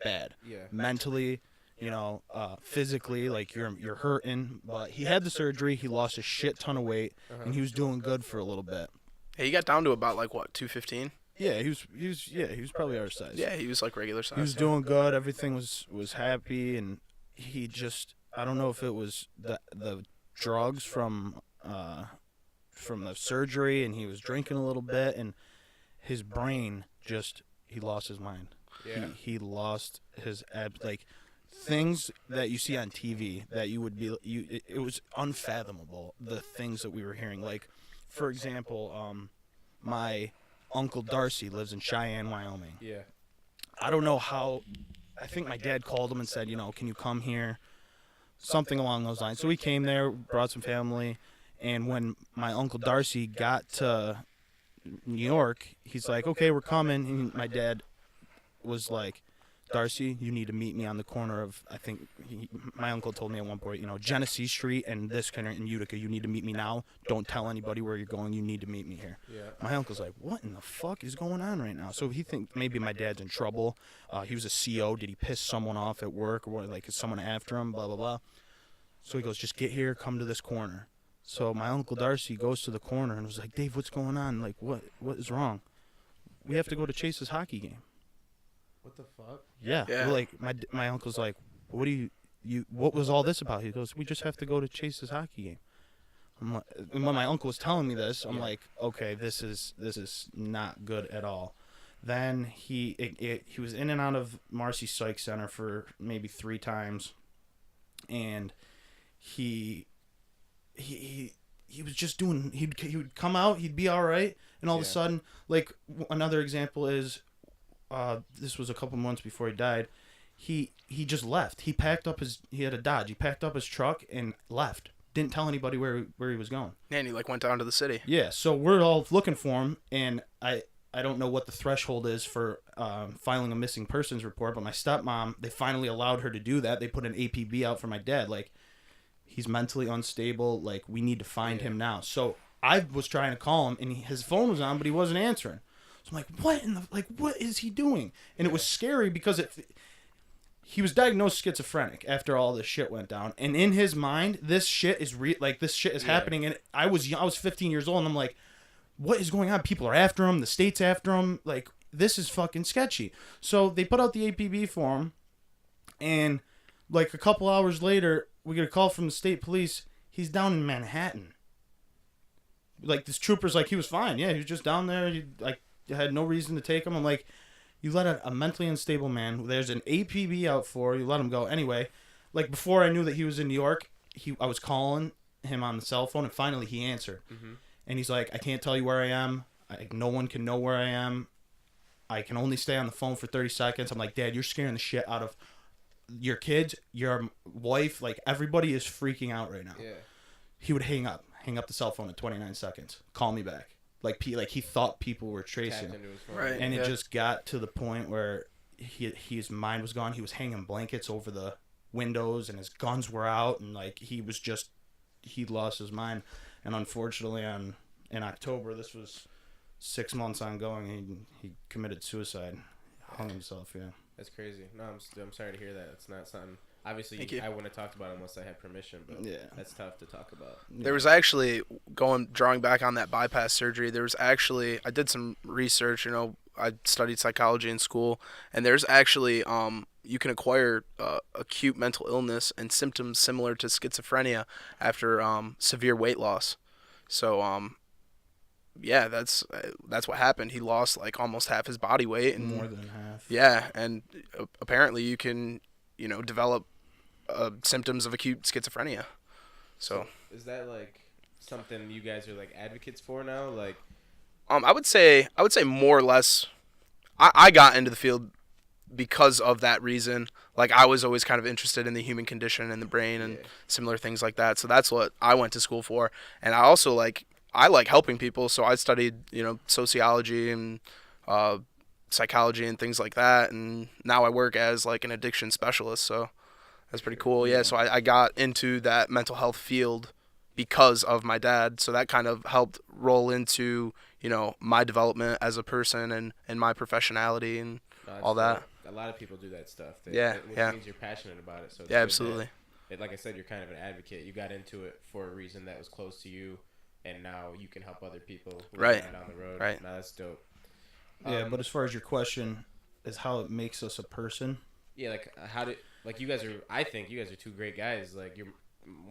bad.
Yeah.
Mentally, you know, physically, like you're hurting. But he had the surgery. He lost a shit ton of weight, and he was doing good for a little bit.
Hey, he got down to about like what, 215?
Yeah, he was probably our size.
Yeah, he was like regular size.
He was
yeah.
doing good. Everything was happy, and he just, I don't know if it was the drugs from the surgery, and he was drinking a little bit, and his brain just, he lost his mind.
Yeah.
He lost his like things that you see on TV that you would be it was unfathomable, the things that we were hearing. Like, for example, my Uncle Darcy lives in Cheyenne, Wyoming.
Yeah.
I don't know how. I think my dad called him and said, can you come here? Something along those lines. So we came there, brought some family, and when my Uncle Darcy got to New York, he's like, okay, we're coming. And my dad was like, Darcy, you need to meet me on the corner of, I think, my uncle told me at one point, Genesee Street and this corner in Utica. You need to meet me now. Don't tell anybody where you're going. You need to meet me here.
Yeah.
My uncle's like, what in the fuck is going on right now? So he thinks maybe my dad's in trouble. He was a CO. Did he piss someone off at work? Or what, like, is someone after him? Blah, blah, blah. So he goes, just get here, come to this corner. So my Uncle Darcy goes to the corner and was like, Dave, what's going on? Like, what is wrong? We have to go to Chase's hockey game.
What the fuck?
Yeah.
Yeah.
Like my uncle's like, what do you what was all this about? He goes, we just have to go to Chase's hockey game. I'm like, and when my uncle was telling me this, I'm like, okay, this is not good at all. Then he was in and out of Marcy Psych Center for maybe 3 times, and he was just doing. He would come out, he'd be all right, and all of a sudden, like another example is. This was a couple months before he died. He just left. He had a Dodge. He packed up his truck and left. Didn't tell anybody where he was going.
And he went down to the city.
Yeah, so we're all looking for him, and I don't know what the threshold is for filing a missing persons report, but my stepmom, they finally allowed her to do that. They put an APB out for my dad. Like, he's mentally unstable. Like, we need to find him now. So I was trying to call him, and his phone was on, but he wasn't answering. So I'm like, what is he doing? And it was scary because he was diagnosed schizophrenic after all this shit went down. And in his mind, this shit is this shit is happening. And I was 15 years old, and I'm like, what is going on? People are after him. The state's after him. Like, this is fucking sketchy. So they put out the APB for him, and like a couple hours later, we get a call from the state police. He's down in Manhattan. Like, this trooper's like, he was fine. Yeah, he was just down there. You had no reason to take him. I'm like, you let a mentally unstable man, there's an APB out for, you let him go. Anyway, like, before I knew that he was in New York, I was calling him on the cell phone, and finally he answered. Mm-hmm. And he's like, I can't tell you where I am. No one can know where I am. I can only stay on the phone for 30 seconds. I'm like, Dad, you're scaring the shit out of your kids, your wife. Like, everybody is freaking out right now.
Yeah.
He would hang up the cell phone at 29 seconds. Call me back. Like he thought people were tracing him.
Right.
And it just got to the point where his mind was gone. He was hanging blankets over the windows, and his guns were out, and like he lost his mind. And unfortunately, in October, this was 6 months ongoing, he committed suicide, hung himself. Yeah.
That's crazy. No, I'm sorry to hear that. It's not something. Obviously, I wouldn't have talked about it unless I had permission, but that's tough to talk about.
There was actually, drawing back on that bypass surgery, I did some research, I studied psychology in school, and there's actually, you can acquire acute mental illness and symptoms similar to schizophrenia after severe weight loss. So, yeah, that's what happened. He lost like almost half his body weight. And
more than half.
Yeah, and apparently you can, develop symptoms of acute schizophrenia. So
is that like something you guys are like advocates for now? Like,
I would say more or less. I got into the field because of that reason. Like, I was always kind of interested in the human condition and the brain and similar things like that. So that's what I went to school for. And I also like helping people. So I studied, sociology and psychology and things like that. And now I work as like an addiction specialist. So that's pretty cool. Yeah. So I got into that mental health field because of my dad. So that kind of helped roll into, my development as a person and my professionality and all that.
A lot of people do that stuff. Which means you're passionate about it. So
yeah, absolutely.
Like I said, you're kind of an advocate. You got into it for a reason that was close to you, and now you can help other people down the road.
Right.
Now that's dope.
Yeah, but as far as your question is how it makes us a person.
Yeah, like you guys are. I think you guys are two great guys. Like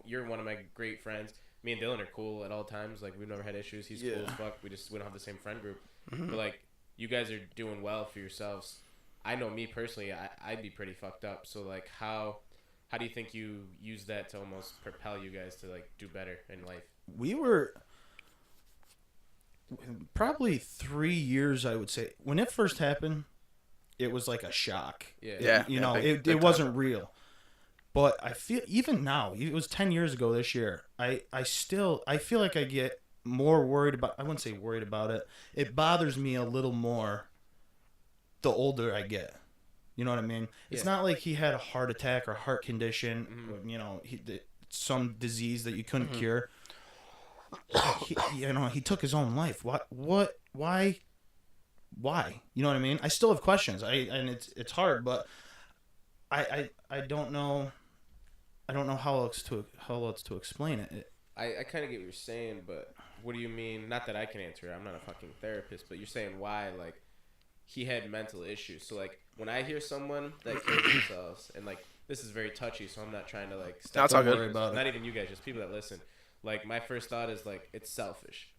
you're one of my great friends. Me and Dylan are cool at all times. Like, we've never had issues. He's cool as fuck. We don't have the same friend group. Mm-hmm. But like, you guys are doing well for yourselves. I know me personally, I'd be pretty fucked up. So like, how do you think you use that to almost propel you guys to like do better in life?
We were probably 3 years, I would say. When it first happened, it was like a shock.
Yeah.
You know, it wasn't real. But I feel even now, it was 10 years ago this year. I feel like I get more worried about. I wouldn't say worried about it. It bothers me a little more the older I get. You know what I mean? It's not like he had a heart attack or heart condition. Mm-hmm. You know, some disease that you couldn't cure. He took his own life. What? Why? You know what I mean? I still have questions. And it's hard, but I don't know. I don't know how else to explain it.
I kind of get what you're saying, but what do you mean? Not that I can answer it. I'm not a fucking therapist, but you're saying why, like, he had mental issues. So, like, when I hear someone that kills themselves, and, like, this is very touchy, so I'm not trying to, like,
worry
about it.
Not even you guys, just people that listen. Like, my first thought is, like, it's selfish.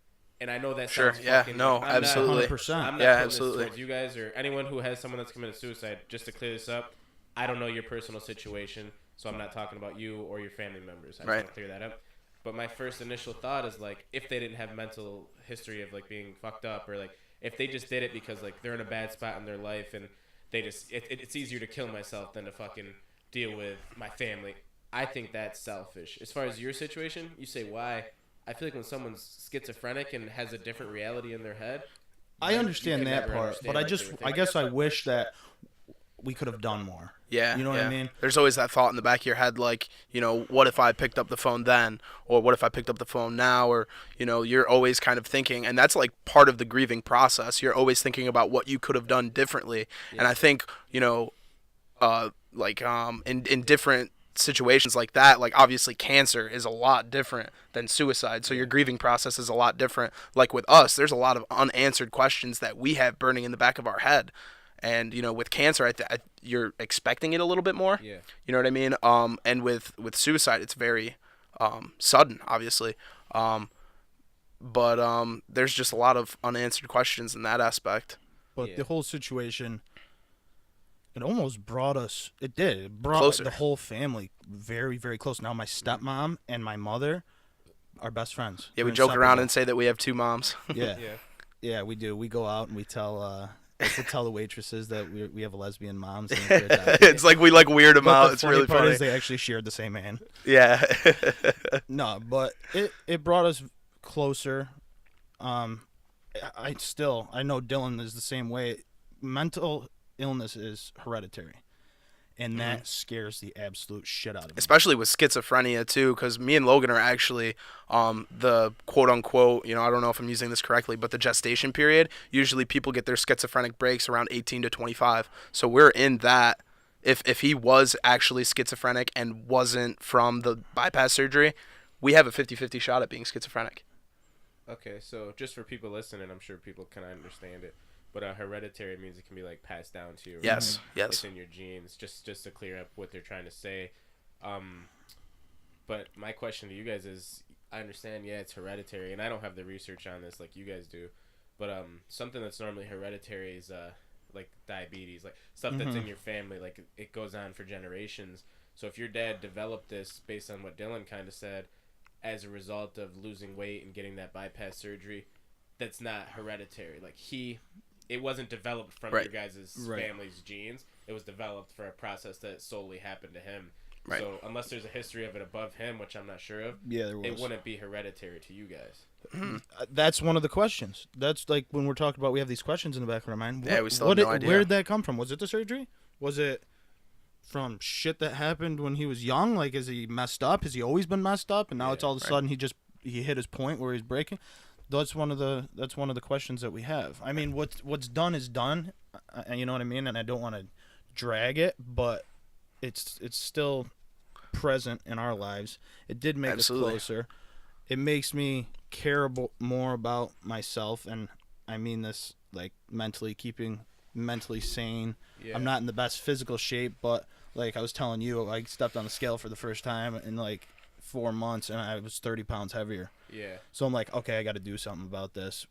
And I know that sounds fucking...
No,
I'm
absolutely.
100%.
I'm not
absolutely.
This towards you guys or anyone who has someone that's committed suicide. Just to clear this up, I don't know your personal situation, so I'm not talking about you or your family members. I just want to clear that up. But my first initial thought is, like, if they didn't have mental history of, like, being fucked up, or, like, if they just did it because, like, they're in a bad spot in their life and they just... It's easier to kill myself than to fucking deal with my family. I think that's selfish. As far as your situation, you say why. I feel like when someone's schizophrenic and has a different reality in their head...
I understand that part, but I guess I wish that we could have done more.
Yeah.
You know what I mean?
There's always that thought in the back of your head, like, you know, what if I picked up the phone then? Or what if I picked up the phone now? Or, you know, you're always kind of thinking, and that's like part of the grieving process. You're always thinking about what you could have done differently. Yeah. And I think, you know, in different situations like that, like obviously cancer is a lot different than suicide, so your grieving process is a lot different. Like with us, there's a lot of unanswered questions that we have burning in the back of our head. And, you know, with cancer, you're expecting it a little bit more. Yeah. You know what I mean? And with suicide, it's very sudden, obviously. But there's just a lot of unanswered questions in that aspect.
But the whole situation, it almost brought us, it brought
closer.
The whole family very, very close. Now my stepmom and my mother are best friends.
Yeah, we joke around and say that we have two moms.
Yeah, we do. We go out and we tell the waitresses that we have a lesbian mom.
It's like we like weird them out. It's really funny.
Is they actually shared the same man.
Yeah.
No, but it brought us closer. I know Dylan is the same way. Mental illness is hereditary. And that scares the absolute shit out of me.
Especially with schizophrenia, too, because me and Logan are actually the quote-unquote, you know, I don't know if I'm using this correctly, but the gestation period. Usually people get their schizophrenic breaks around 18 to 25. So we're in that. If he was actually schizophrenic and wasn't from the bypass surgery, we have a 50-50 shot at being schizophrenic.
Okay, so just for people listening, I'm sure people can understand it. But hereditary means it can be like passed down to you. Right?
Yes.
It's in your genes. Just to clear up what they're trying to say. But my question to you guys is, I understand, it's hereditary, and I don't have the research on this like you guys do. But something that's normally hereditary is like diabetes, like stuff that's in your family, like it goes on for generations. So if your dad developed this based on what Dylan kind of said, as a result of losing weight and getting that bypass surgery, that's not hereditary. Like it wasn't developed from your guys' family's genes. It was developed for a process that solely happened to him. Right. So unless there's a history of it above him, which I'm not sure of,
there was.
It wouldn't be hereditary to you guys.
That's one of the questions. That's like when we're talking about, we have these questions in the back of our mind.
We still have no idea.
Where did that come from? Was it the surgery? Was it from shit that happened when he was young? Like, is he messed up? Has he always been messed up? And now it's all of a sudden he hit his point where he's breaking? That's one of the questions that we have. I mean, what's done is done, you know what I mean. And I don't want to drag it, but it's still present in our lives. It did make us closer. It makes me care more about myself, and I mean this like keeping mentally sane. Yeah. I'm not in the best physical shape, but like I was telling you, I stepped on the scale for the first time in like 4 months, and I was 30 pounds heavier.
Yeah.
So I'm like, okay, I got to do something about this.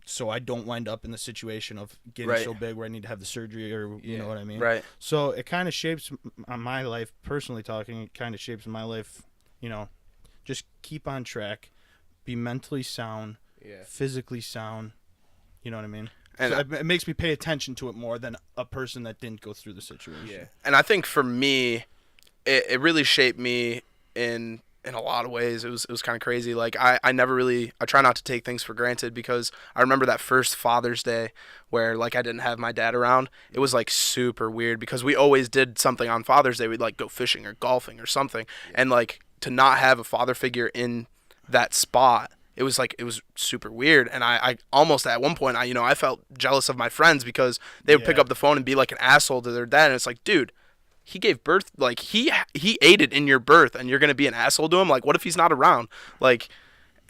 so I don't wind up in the situation of getting so big where I need to have the surgery or you know what I mean.
Right.
So it kind of shapes my life. Personally talking, it kind of shapes my life. You know, just keep on track, be mentally sound, physically sound. You know what I mean? And so it makes me pay attention to it more than a person that didn't go through the situation.
Yeah. And I think for me, it really shaped me in a lot of ways. It was kind of crazy. Like I try not to take things for granted, because I remember that first Father's Day where like I didn't have my dad around. It was like super weird because we always did something on Father's Day. We'd like go fishing or golfing or something. And like to not have a father figure in that spot, it was super weird. And I almost at one point I felt jealous of my friends because they would pick up the phone and be like an asshole to their dad. And it's like, dude, he gave birth, like he aided in your birth, and you're gonna be an asshole to him. Like, what if he's not around? Like,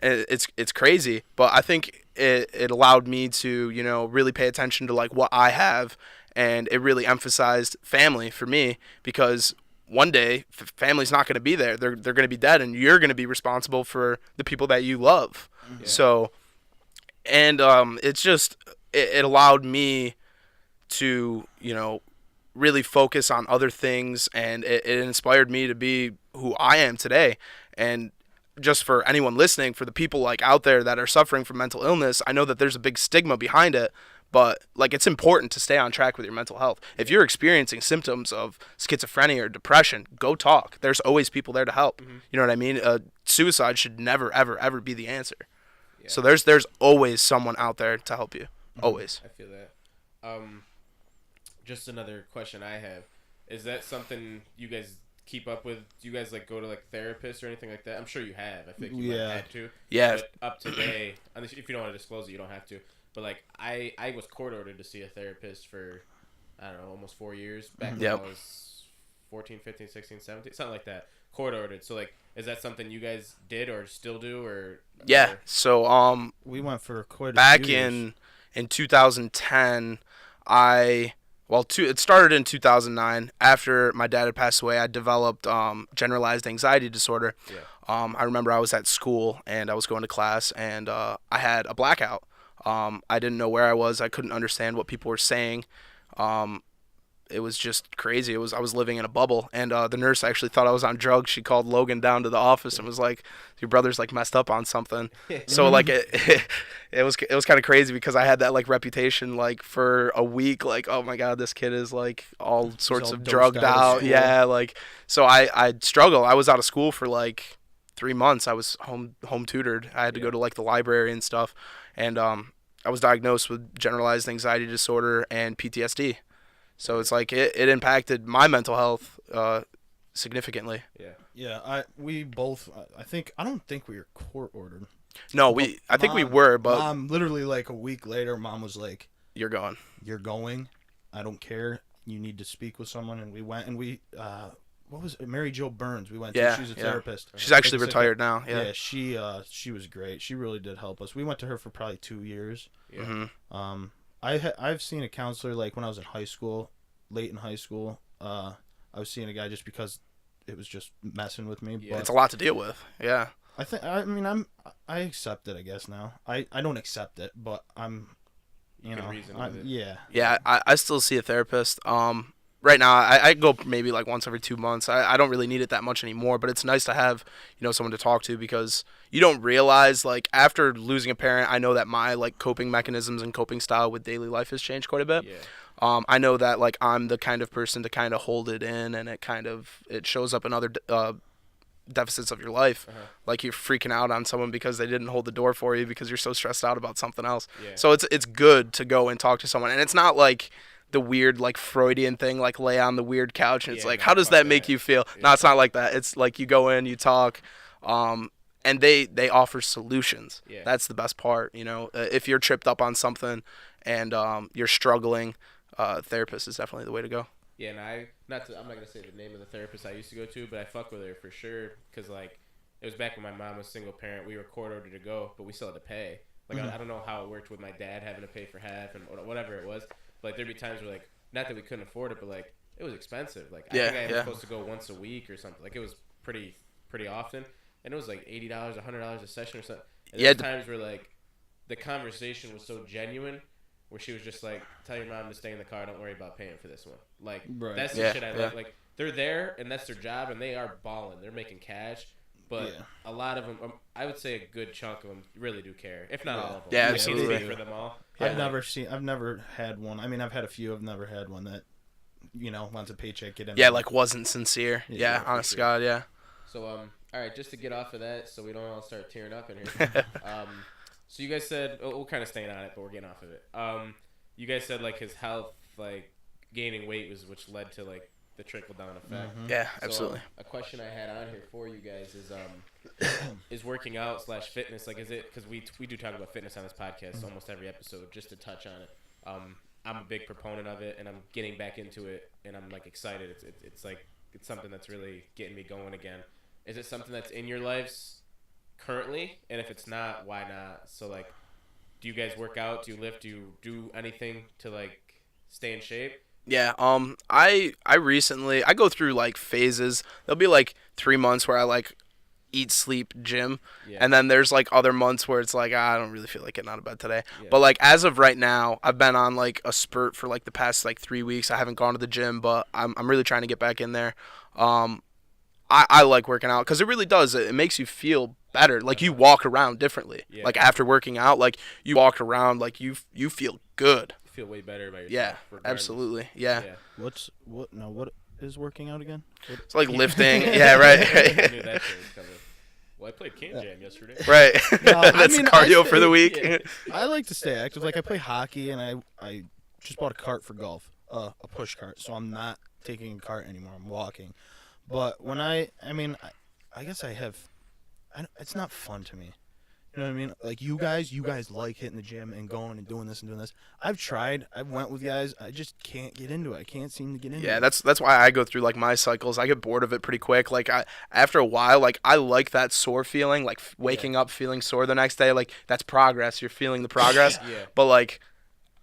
it's crazy. But I think it allowed me to really pay attention to like what I have, and it really emphasized family for me, because one day family's not gonna be there. They're gonna be dead, and you're gonna be responsible for the people that you love. Yeah. So, and it's just it allowed me to really focus on other things, and it inspired me to be who I am today. And just for anyone listening, for the people like out there that are suffering from mental illness, I know that there's a big stigma behind it, but like it's important to stay on track with your mental health. If you're experiencing symptoms of schizophrenia or depression, go talk. There's always people there to help. Mm-hmm. You know what I mean? Suicide should never, ever, ever be the answer. Yeah. So there's always someone out there to help you. Mm-hmm. Always.
I feel that. Just another question I have. Is that something you guys keep up with? Do you guys like go to like therapists or anything like that? I'm sure you have. I think you might have had to.
Yeah.
But up today, if you don't want to disclose it, you don't have to. But like I was court ordered to see a therapist for, I don't know, almost 4 years. Back when I was 14, 15, 16, 17, something like that. Court ordered. So like, is that something you guys did or still do or?
Yeah. So
we went for quite
back in 2010. It started in 2009. After my dad had passed away, I developed generalized anxiety disorder. Yeah. I remember I was at school and I was going to class, and I had a blackout. I didn't know where I was. I couldn't understand what people were saying. It was just crazy. I was living in a bubble, and the nurse actually thought I was on drugs. She called Logan down to the office and was like, "Your brother's like messed up on something." So like it was kind of crazy because I had that like reputation like for a week, like, oh my god, this kid is like all sorts of drugged out. Yeah, like so I struggle. I was out of school for like 3 months. I was home tutored. I had to go to like the library and stuff, and I was diagnosed with generalized anxiety disorder and PTSD. So it's like it impacted my mental health significantly.
Yeah. Yeah. I don't think we were court ordered.
No, I think we were, but
Mom literally like a week later, Mom was like,
"You're gone.
You're going. I don't care. You need to speak with someone." And we went, and what was it? Mary Jo Burns. We went to. She's a therapist.
She's actually retired now. Yeah.
Yeah. She was great. She really did help us. We went to her for probably 2 years.
Yeah.
Mm-hmm. I've seen a counselor like when I was in high school, late in high school. I was seeing a guy just because it was just messing with me.
Yeah, but it's a lot to deal with. Yeah.
I accept it, I guess now. I don't accept it, but I'm, yeah.
Yeah, I still see a therapist. Right now, I go maybe like once every 2 months. I don't really need it that much anymore, but it's nice to have, someone to talk to, because you don't realize, like, after losing a parent, I know that my, like, coping mechanisms and coping style with daily life has changed quite a bit. Yeah. I know that, like, I'm the kind of person to kind of hold it in, and it shows up in other deficits of your life. Uh-huh. Like, you're freaking out on someone because they didn't hold the door for you because you're so stressed out about something else. Yeah. So it's good to go and talk to someone, and it's not like the weird like Freudian thing, like lay on the weird couch and it's like, how does that make you feel? Yeah. No, it's not like that. It's like you go in, you talk, and they offer solutions. Yeah. That's the best part. If you're tripped up on something and you're struggling, therapist is definitely the way to go.
Yeah, and I'm not gonna say the name of the therapist I used to go to, but I fuck with her for sure, because like it was back when my mom was single parent. We were court ordered to go, but we still had to pay. Like I don't know how it worked with my dad having to pay for half and whatever it was. Like, there'd be times where, like, not that we couldn't afford it, but, like, it was expensive. Like, I think I was supposed to go once a week or something. Like, it was pretty often. And it was, like, $80, $100 a session or something. And there's times where, like, the conversation was so genuine, where she was just like, "Tell your mom to stay in the car. Don't worry about paying for this one." Like that's the shit I like. Like they're there and that's their job and they are balling. They're making cash. But a lot of them, I would say a good chunk of them really do care, if not all of them.
Yeah,
I
absolutely.
can't speak for them all.
I've never had one. I mean, I've had a few. I've never had one that, wants a paycheck, get in.
Yeah, like wasn't sincere. Yeah, honest to God, yeah.
So, all right, just to get off of that, so we don't all start tearing up in here. So you guys said, we're kind of staying on it, but we're getting off of it. You guys said like his health, like gaining weight was, which led to like the trickle down effect.
Mm-hmm. Yeah, absolutely.
So, a question I had on here for you guys is working out / fitness, like, is it, because we do talk about fitness on this podcast almost every episode, just to touch on it. I'm a big proponent of it and I'm getting back into it and I'm like excited. It's like, it's something that's really getting me going again. Is it something that's in your lives currently? And if it's not, why not? So like, do you guys work out? Do you lift? Do you do anything to like stay in shape?
Yeah, I recently, I go through like phases. There'll be like 3 months where I like eat, sleep, gym, and then there's like other months where it's like, I don't really feel like getting out of bed today. But like as of right now, I've been on like a spurt for like the past like 3 weeks. I haven't gone to the gym, but I'm really trying to get back in there. I like working out because it really does. It makes you feel better. Like you walk around differently. Like after working out, like you walk around, like you feel good.
Feel way better about yourself.
Yeah,
regardless.
absolutely. Yeah.
What is working out again?
It's like lifting. Yeah, right.
I knew that shit was coming. Well, I played Can Jam yesterday.
Right.
No,
That's cardio for the week.
Yeah.
I like to stay active. Like I play hockey and I just bought a cart for golf, a push cart. So I'm not taking a cart anymore. I'm walking. But when I guess it's not fun to me. You know what I mean? Like you guys like hitting the gym and going and doing this and doing this. I've tried. I went with guys. I just can't get into it. I can't seem to get into it.
Yeah, that's why I go through like my cycles. I get bored of it pretty quick. Like after a while, like I like that sore feeling, like waking up feeling sore the next day. Like that's progress. You're feeling the progress. But like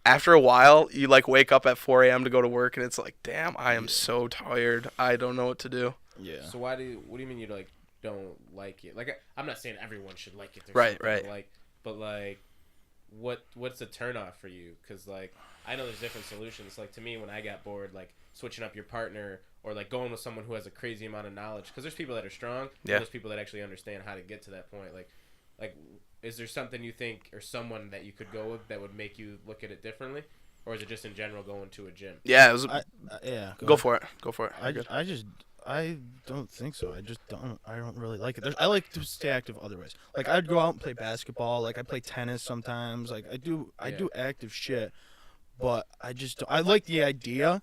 after a while, you like wake up at 4 a.m. to go to work, and it's like, damn, I am so tired. I don't know what to do.
Yeah.
So what do you mean you like don't like it? Like I'm not saying everyone should like it.
Right.
Like, but like, what's the turnoff for you? Because like I know there's different solutions. Like to me, when I got bored, like switching up your partner or like going with someone who has a crazy amount of knowledge. Because there's people that are strong.
Yeah.
And there's people that actually understand how to get to that point. Like, is there something you think or someone that you could go with that would make you look at it differently? Or is it just in general going to a gym?
Yeah. Go for it.
I don't think so. I don't really like it. I like to stay active otherwise. Like I'd go out and play basketball. Like I play tennis sometimes. Like I do active shit. But I like the idea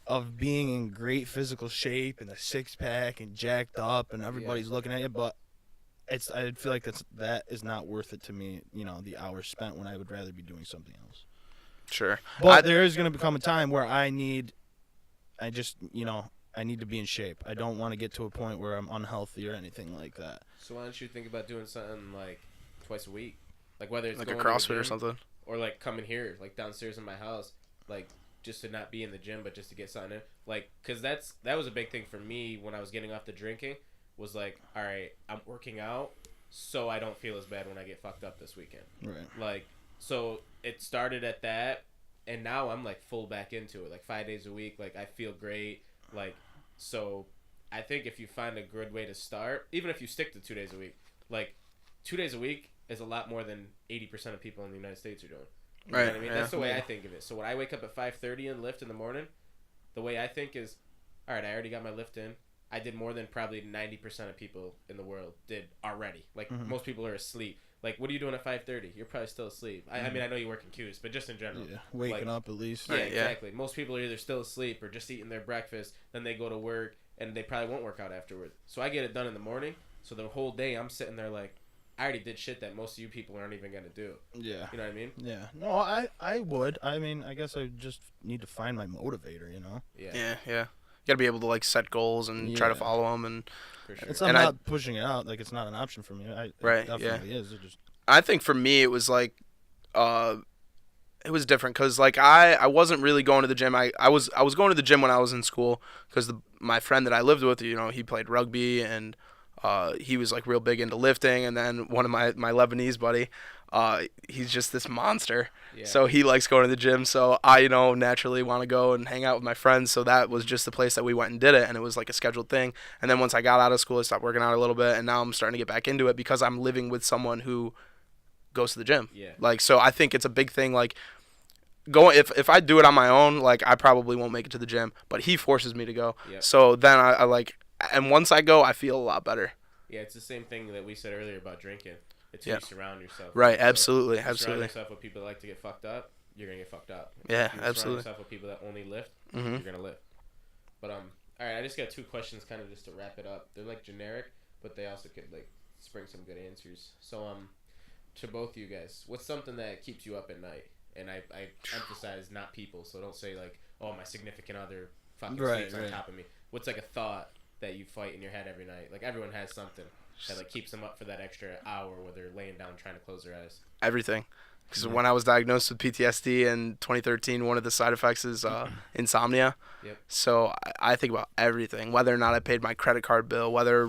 of being in great physical shape and a 6-pack and jacked up and everybody's looking at you. But I feel like that is not worth it to me. The hours spent when I would rather be doing something else.
Sure.
But there is going to become a time where I need to be in shape. I don't want to get to a point where I'm unhealthy or anything like that.
So why don't you think about doing something like twice a week? Like whether it's
like a
going to the
CrossFit
gym
or something.
Or like coming here, like downstairs in my house, like just to not be in the gym, but just to get something in. Like, because that was a big thing for me when I was getting off the drinking, was like, all right, I'm working out so I don't feel as bad when I get fucked up this weekend.
Right.
Like, so it started at that, and now I'm like full back into it, like 5 days a week. Like I feel great. Like, so I think if you find a good way to start, even if you stick to 2 days a week, like 2 days a week is a lot more than 80% of people in the United States are doing. You know what I mean? That's the way I think of it. So when I wake up at 5:30 and lift in the morning, the way I think is, all right, I already got my lift in. I did more than probably 90% of people in the world did already. Like most people are asleep. Like, what are you doing at 5:30? You're probably still asleep. I mean, I know you work in queues, but just in general.
Yeah, waking up at least.
Yeah, exactly. Most people are either still asleep or just eating their breakfast. Then they go to work, and they probably won't work out afterward. So I get it done in the morning. So the whole day, I'm sitting there like, I already did shit that most of you people aren't even going to do.
Yeah.
You know what I mean?
Yeah. No, I would. I mean, I guess I just need to find my motivator,
Yeah. You got to be able to, like, set goals and try to follow them. And
For sure.
I'm not pushing it out. Like, it's not an option for me. It definitely is.
I think for me, it was, like, it was different because, like, I wasn't really going to the gym. I was going to the gym when I was in school because my friend that I lived with, he played rugby and He was like real big into lifting, and then one of my Lebanese buddy, he's just this monster.
Yeah.
So he likes going to the gym. So I, naturally want to go and hang out with my friends. So that was just the place that we went and did it, and it was like a scheduled thing. And then once I got out of school, I stopped working out a little bit, and now I'm starting to get back into it because I'm living with someone who goes to the gym.
Yeah.
Like, so I think it's a big thing. Like, if I do it on my own, like, I probably won't make it to the gym, but he forces me to go.
Yep.
So then I like, and once I go, I feel a lot better.
Yeah, it's the same thing that we said earlier about drinking. It's who
Yeah.
you surround yourself with.
Right,
So
absolutely,
if you
absolutely.
surround yourself with people that like to get fucked up, you're gonna get fucked up.
Yeah,
If you surround
absolutely.
yourself with people that only lift,
Mm-hmm.
you're gonna lift. But all right, I just got 2 questions, kind of just to wrap it up. They're like generic, but they also could like spring some good answers. So to both of you guys, what's something that keeps you up at night? And I emphasize not people, so don't say like, oh, my significant other fucking sleeps on top of me. What's like a thought that you fight in your head every night? Like everyone has something that like keeps them up for that extra hour where they're laying down trying to close their eyes.
Everything. Because when I was diagnosed with PTSD in 2013, one of the side effects is insomnia.
Yep.
So I think about everything, whether or not I paid my credit card bill, whether,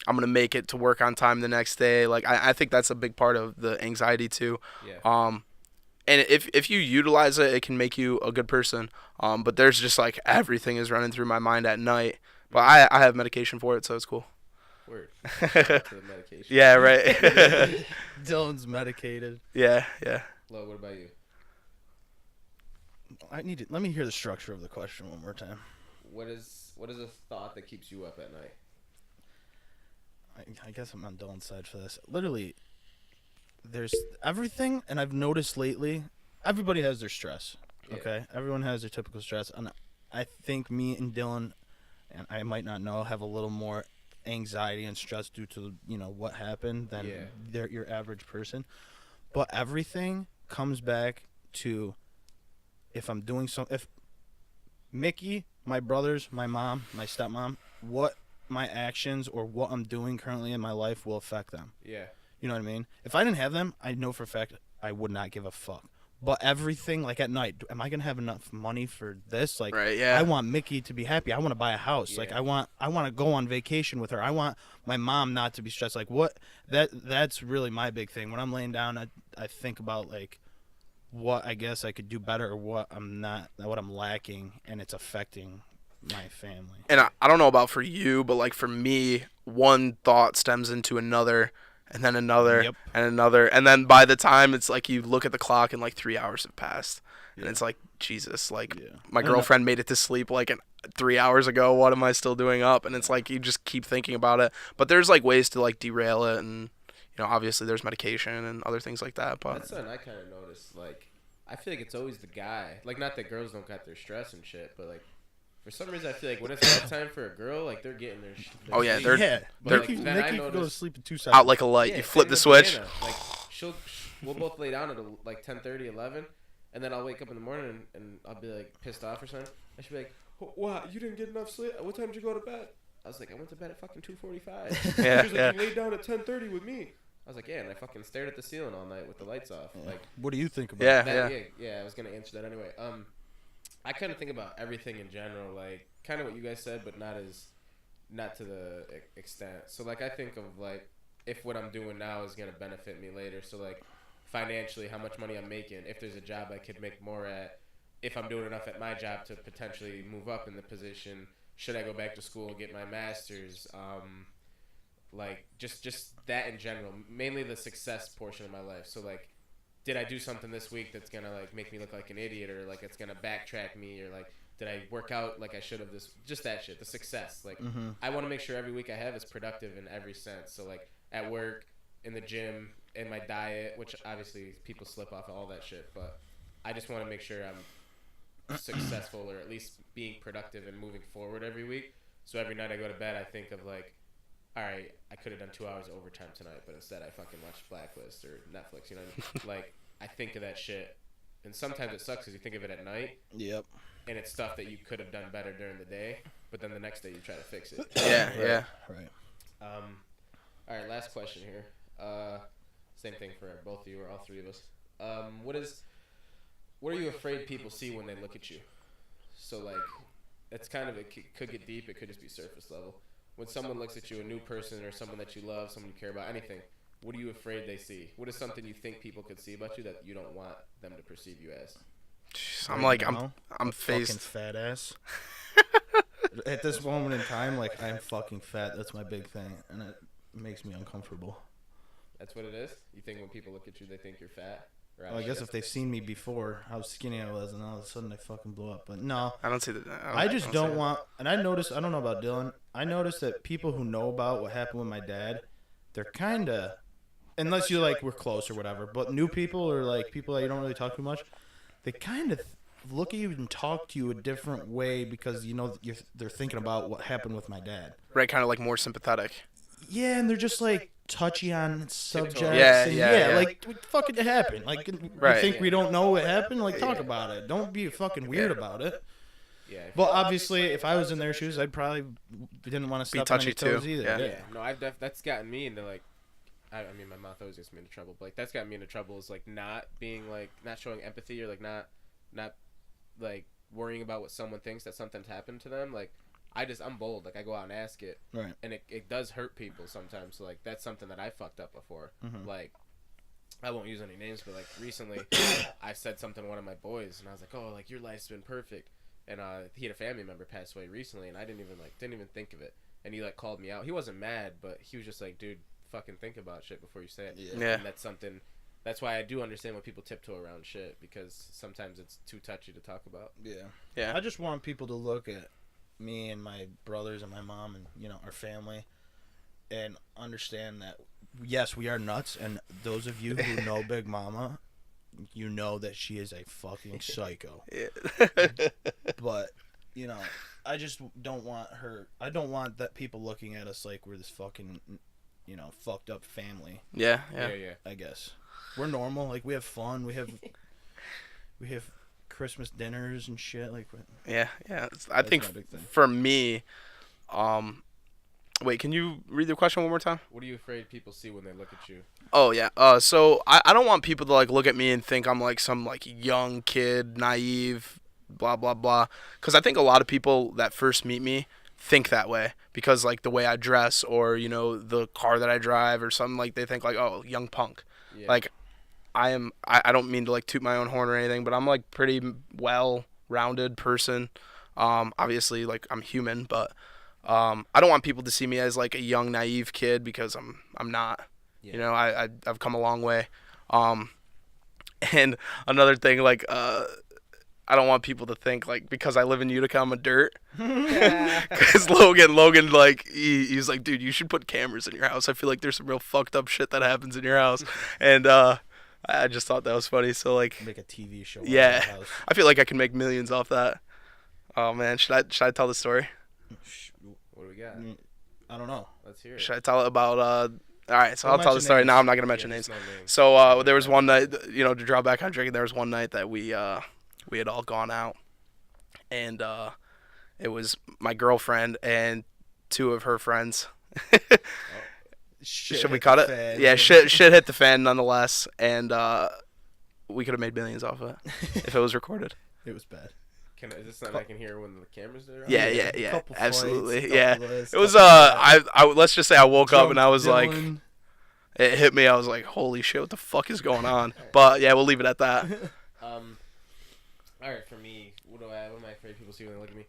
I'm going to make it to work on time the next day. Like, I think that's a big part of the anxiety too.
Yeah.
And if you utilize it, it can make you a good person. But there's just like everything is running through my mind at night. But I have medication for it, so it's cool.
Word. To the medication.
Yeah, right.
Dylan's medicated.
Yeah.
Lo, what about you?
Let me hear the structure of the question one more time.
What is a thought that keeps you up at night?
I guess I'm on Dylan's side for this. Literally, there's everything, and I've noticed lately, everybody has their stress.
Yeah.
Okay, everyone has their typical stress, and I think me and Dylan, and I might not know, have a little more anxiety and stress due to what happened than your average person. But everything comes back to if I'm doing if Mickey, my brothers, my mom, my stepmom, what my actions or what I'm doing currently in my life will affect them.
Yeah.
You know what I mean? If I didn't have them, I know for a fact I would not give a fuck. But everything, like at night, am I gonna have enough money for this? Like,
Right, yeah.
I want Mickey to be happy. I want to buy a house.
Yeah.
Like, I want to go on vacation with her. I want my mom not to be stressed. Like, that's really my big thing. When I'm laying down, I think about like what I guess I could do better or what I'm lacking, and it's affecting my family.
And I don't know about for you, but like for me, one thought stems into another, and then another,
Yep.
and another, and then by the time it's like you look at the clock and like 3 hours have passed, and it's like, Jesus, like my girlfriend made it to sleep like 3 hours ago. What am I still doing up? And it's like you just keep thinking about it. But there's like ways to like derail it, and obviously there's medication and other things like that. But
That's something I kind of noticed. Like, I feel like it's always the guy. Like, not that girls don't got their stress and shit, but like, for some reason, I feel like when it's bedtime for a girl, like they're getting their.
Oh, yeah,
sleep.
they're
But,
Mickey,
like, then I
Mickey can go to
noticed-
sleep in 2 seconds.
out like a light.
Yeah,
You flip
same
the
with
switch.
Diana. Like, we'll both lay down at like 10:30, 11, and then I'll wake up in the morning and I'll be like pissed off or something. I should be like, "What? You didn't get enough sleep? What time did you go to bed?" I was like, "I went to bed at fucking 2:45."
Yeah,
She was like,
yeah.
"You laid down at 10:30 with me." I was like, "Yeah," and I fucking stared at the ceiling all night with the lights off. Like,
What do you think about
Yeah,
it?
yeah. I was gonna answer that anyway. I kind of think about everything in general, like kind of what you guys said, but not to the extent. So like I think of like if what I'm doing now is gonna benefit me later. So like financially, how much money I'm making. If there's a job I could make more at, if I'm doing enough at my job to potentially move up in the position. Should I go back to school and get my master's? Like just that in general. Mainly the success portion of my life. So like, did I do something this week that's gonna like make me look like an idiot, or like it's gonna backtrack me, or like did I work out like I should have this? Just that shit. The success. Like I want to make sure every week I have is productive in every sense. So like at work, in the gym, in my diet, which obviously people slip off of all that shit, but I just want to make sure I'm successful or at least being productive and moving forward every week. So every night I go to bed, I think of like, all right, I could have done 2 hours of overtime tonight, but instead I fucking watched Blacklist or Netflix, you know what I mean? Like, I think of that shit. And sometimes it sucks because you think of it at night.
Yep.
And it's stuff that you could have done better during the day, but then the next day you try to fix it.
Yeah.
Right.
All right, last question here. Same thing for both of you or all three of us. What are you afraid people see when they look at you? So like, it's kind of, it could get deep. It could just be surface level. when someone looks at you, a new person or someone that you love, someone you care about, anything, what are you afraid they see? What is something you think people could see about you that you don't want them to perceive you as?
I'm
Right
like,
now,
I'm
fucking
faced.
fat ass. At this moment in time, like, I'm fucking fat. That's my big thing, and it makes me uncomfortable.
That's what it is? You think when people look at you, they think you're fat? Or
Well, I guess if they've seen me before, how skinny I was, and all of a sudden I fucking blew up. But no,
I don't see that.
I just don't want. And I noticed. I don't know about Dylan. I noticed that people who know about what happened with my dad, they're kind of, unless you like we're close or whatever. But new people or like people that you don't really talk to much, they kind of look at you and talk to you a different way because you know they're thinking about what happened with my dad.
Right, kind of like more sympathetic.
Yeah, and they're just like touchy on subjects.
Yeah,
and
yeah.
like what the fuck did it happen? Like,
Right.
you think we don't know what happened? Like, talk about it. Don't be fucking weird about it.
Yeah.
Well, obviously, if I was in their shoes, I'd probably didn't want to step on any
touchy,
toes
too.
either.
Yeah.
Yeah. No, that's gotten me into like, I mean, my mouth always gets me into trouble, but like that's gotten me into trouble is like not being like, not showing empathy or like not like worrying about what someone thinks that something's happened to them. Like, I'm bold. Like, I go out and ask it.
Right.
And it does hurt people sometimes. So, like, that's something that I fucked up before.
Mhm.
Like, I won't use any names, but, like, recently I said something to one of my boys, and I was like, oh, like, your life's been perfect. And he had a family member pass away recently, and I didn't even think of it. And he, like, called me out. He wasn't mad, but he was just like, dude, fucking think about shit before you say it.
Yeah.
And that's why I do understand when people tiptoe around shit, because sometimes it's too touchy to talk about.
Yeah.
I just want people to look at me and my brothers and my mom and, you know, our family and understand that, yes, we are nuts. And those of you who know Big Mama, you know that she is a fucking psycho.
Yeah.
But, you know, I just don't want her. I don't want that people looking at us like we're this fucking, you know, fucked up family.
Yeah.
I guess we're normal. Like, we have fun. We have Christmas dinners and shit. Like,
Yeah.
That's
I think
my big thing.
for me, wait, can you read the question one more time?
What are you afraid people see when they look at you?
Oh yeah. So I don't want people to like look at me and think I'm like some like young kid, naive, blah blah blah. Because I think a lot of people that first meet me think that way because like the way I dress or you know the car that I drive or something, like they think like, oh, young punk.
Yeah.
Like I don't mean to like toot my own horn or anything, but I'm like pretty well-rounded person. Obviously like I'm human, but I don't want people to see me as like a young naive kid because I'm not.
Yeah.
You know, I've come a long way. And another thing, like I don't want people to think like because I live in Utica I'm a dirt. Because Logan like he's like, dude, you should put cameras in your house. I feel like there's some real fucked up shit that happens in your house. And I just thought that was funny. So like
make a TV show.
yeah,
out of the house.
I feel like I can make millions off that. Oh man, should I tell the story?
What do we got?
I don't know.
Let's hear it.
Should I tell it about all right, so
Don't
I'll tell the
mention
story.
names.
No, I'm not gonna mention names.
There's no names.
So there was one night, you know, to draw back on drinking. There was one night that we had all gone out, and it was my girlfriend and two of her friends.
Shit
Should we
hit
cut
the
it?
fan.
Yeah, shit hit the fan nonetheless, and we could have made millions off of it if it was recorded.
It was bad.
Is this something I can hear when the cameras are on?
Yeah,
Couple
absolutely,
fights,
yeah.
couple this,
It was
couple
I let's just say I woke up and I was like,
Dylan.
it hit me. I was like, holy shit, what the fuck is going on? But yeah, we'll leave it at that.
All right, for me, what am I afraid people see when they look at me?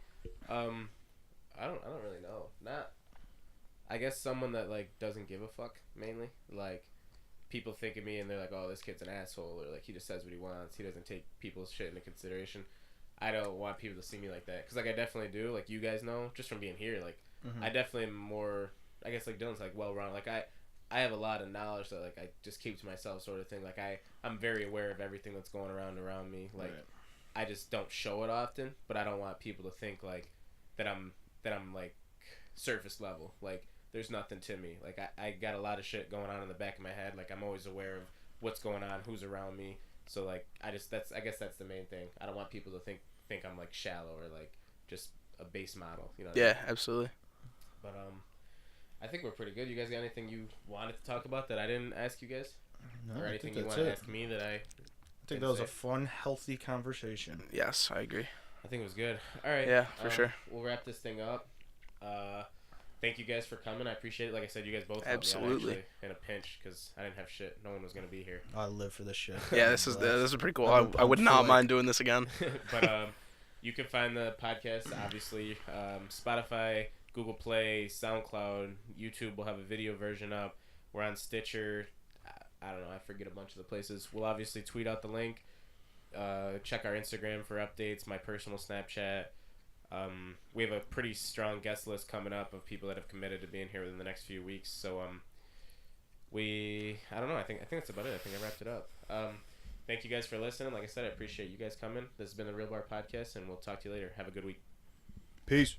I don't really know. Not, I guess someone that like doesn't give a fuck mainly. Like, people think of me and they're like, oh, this kid's an asshole, or like he just says what he wants. He doesn't take people's shit into consideration. I don't want people to see me like that, because like I definitely do. Like, you guys know just from being here, like I definitely am more, I guess like Dylan's like well-rounded. Like I have a lot of knowledge that like I just keep to myself, sort of thing. Like I'm very aware of everything that's going around me. Like,
Right.
I just don't show it often, but I don't want people to think like that I'm like surface level. Like, there's nothing to me. Like, I got a lot of shit going on in the back of my head. Like, I'm always aware of what's going on, who's around me. So like I guess that's the main thing. I don't want people to think I'm like shallow or like just a base model. You know what I
Yeah,
mean?
absolutely.
But I think we're pretty good. You guys got anything you wanted to talk about that I didn't ask you guys?
No,
Or
I
anything
think
you
that's
want to
it.
ask me that I
I think
didn't
that was
say?
a fun, healthy conversation.
Yes, I agree.
I think it was good. All right.
Yeah, for sure.
We'll wrap this thing up. thank you guys for coming. I appreciate it. Like I said, you guys both helped me out, actually, in a pinch because I didn't have shit. No one was gonna be here.
I live for this shit.
Yeah, this is pretty cool. I would not mind doing this again.
But you can find the podcast obviously Spotify, Google Play, SoundCloud, YouTube. Will have a video version up. We're on Stitcher. I don't know. I forget a bunch of the places. We'll obviously tweet out the link. Check our Instagram for updates. My personal Snapchat. We have a pretty strong guest list coming up of people that have committed to being here within the next few weeks. So I don't know. I think that's about it. I think I wrapped it up. Thank you guys for listening. Like I said, I appreciate you guys coming. This has been the Real Bar Podcast, and we'll talk to you later. Have a good week.
Peace.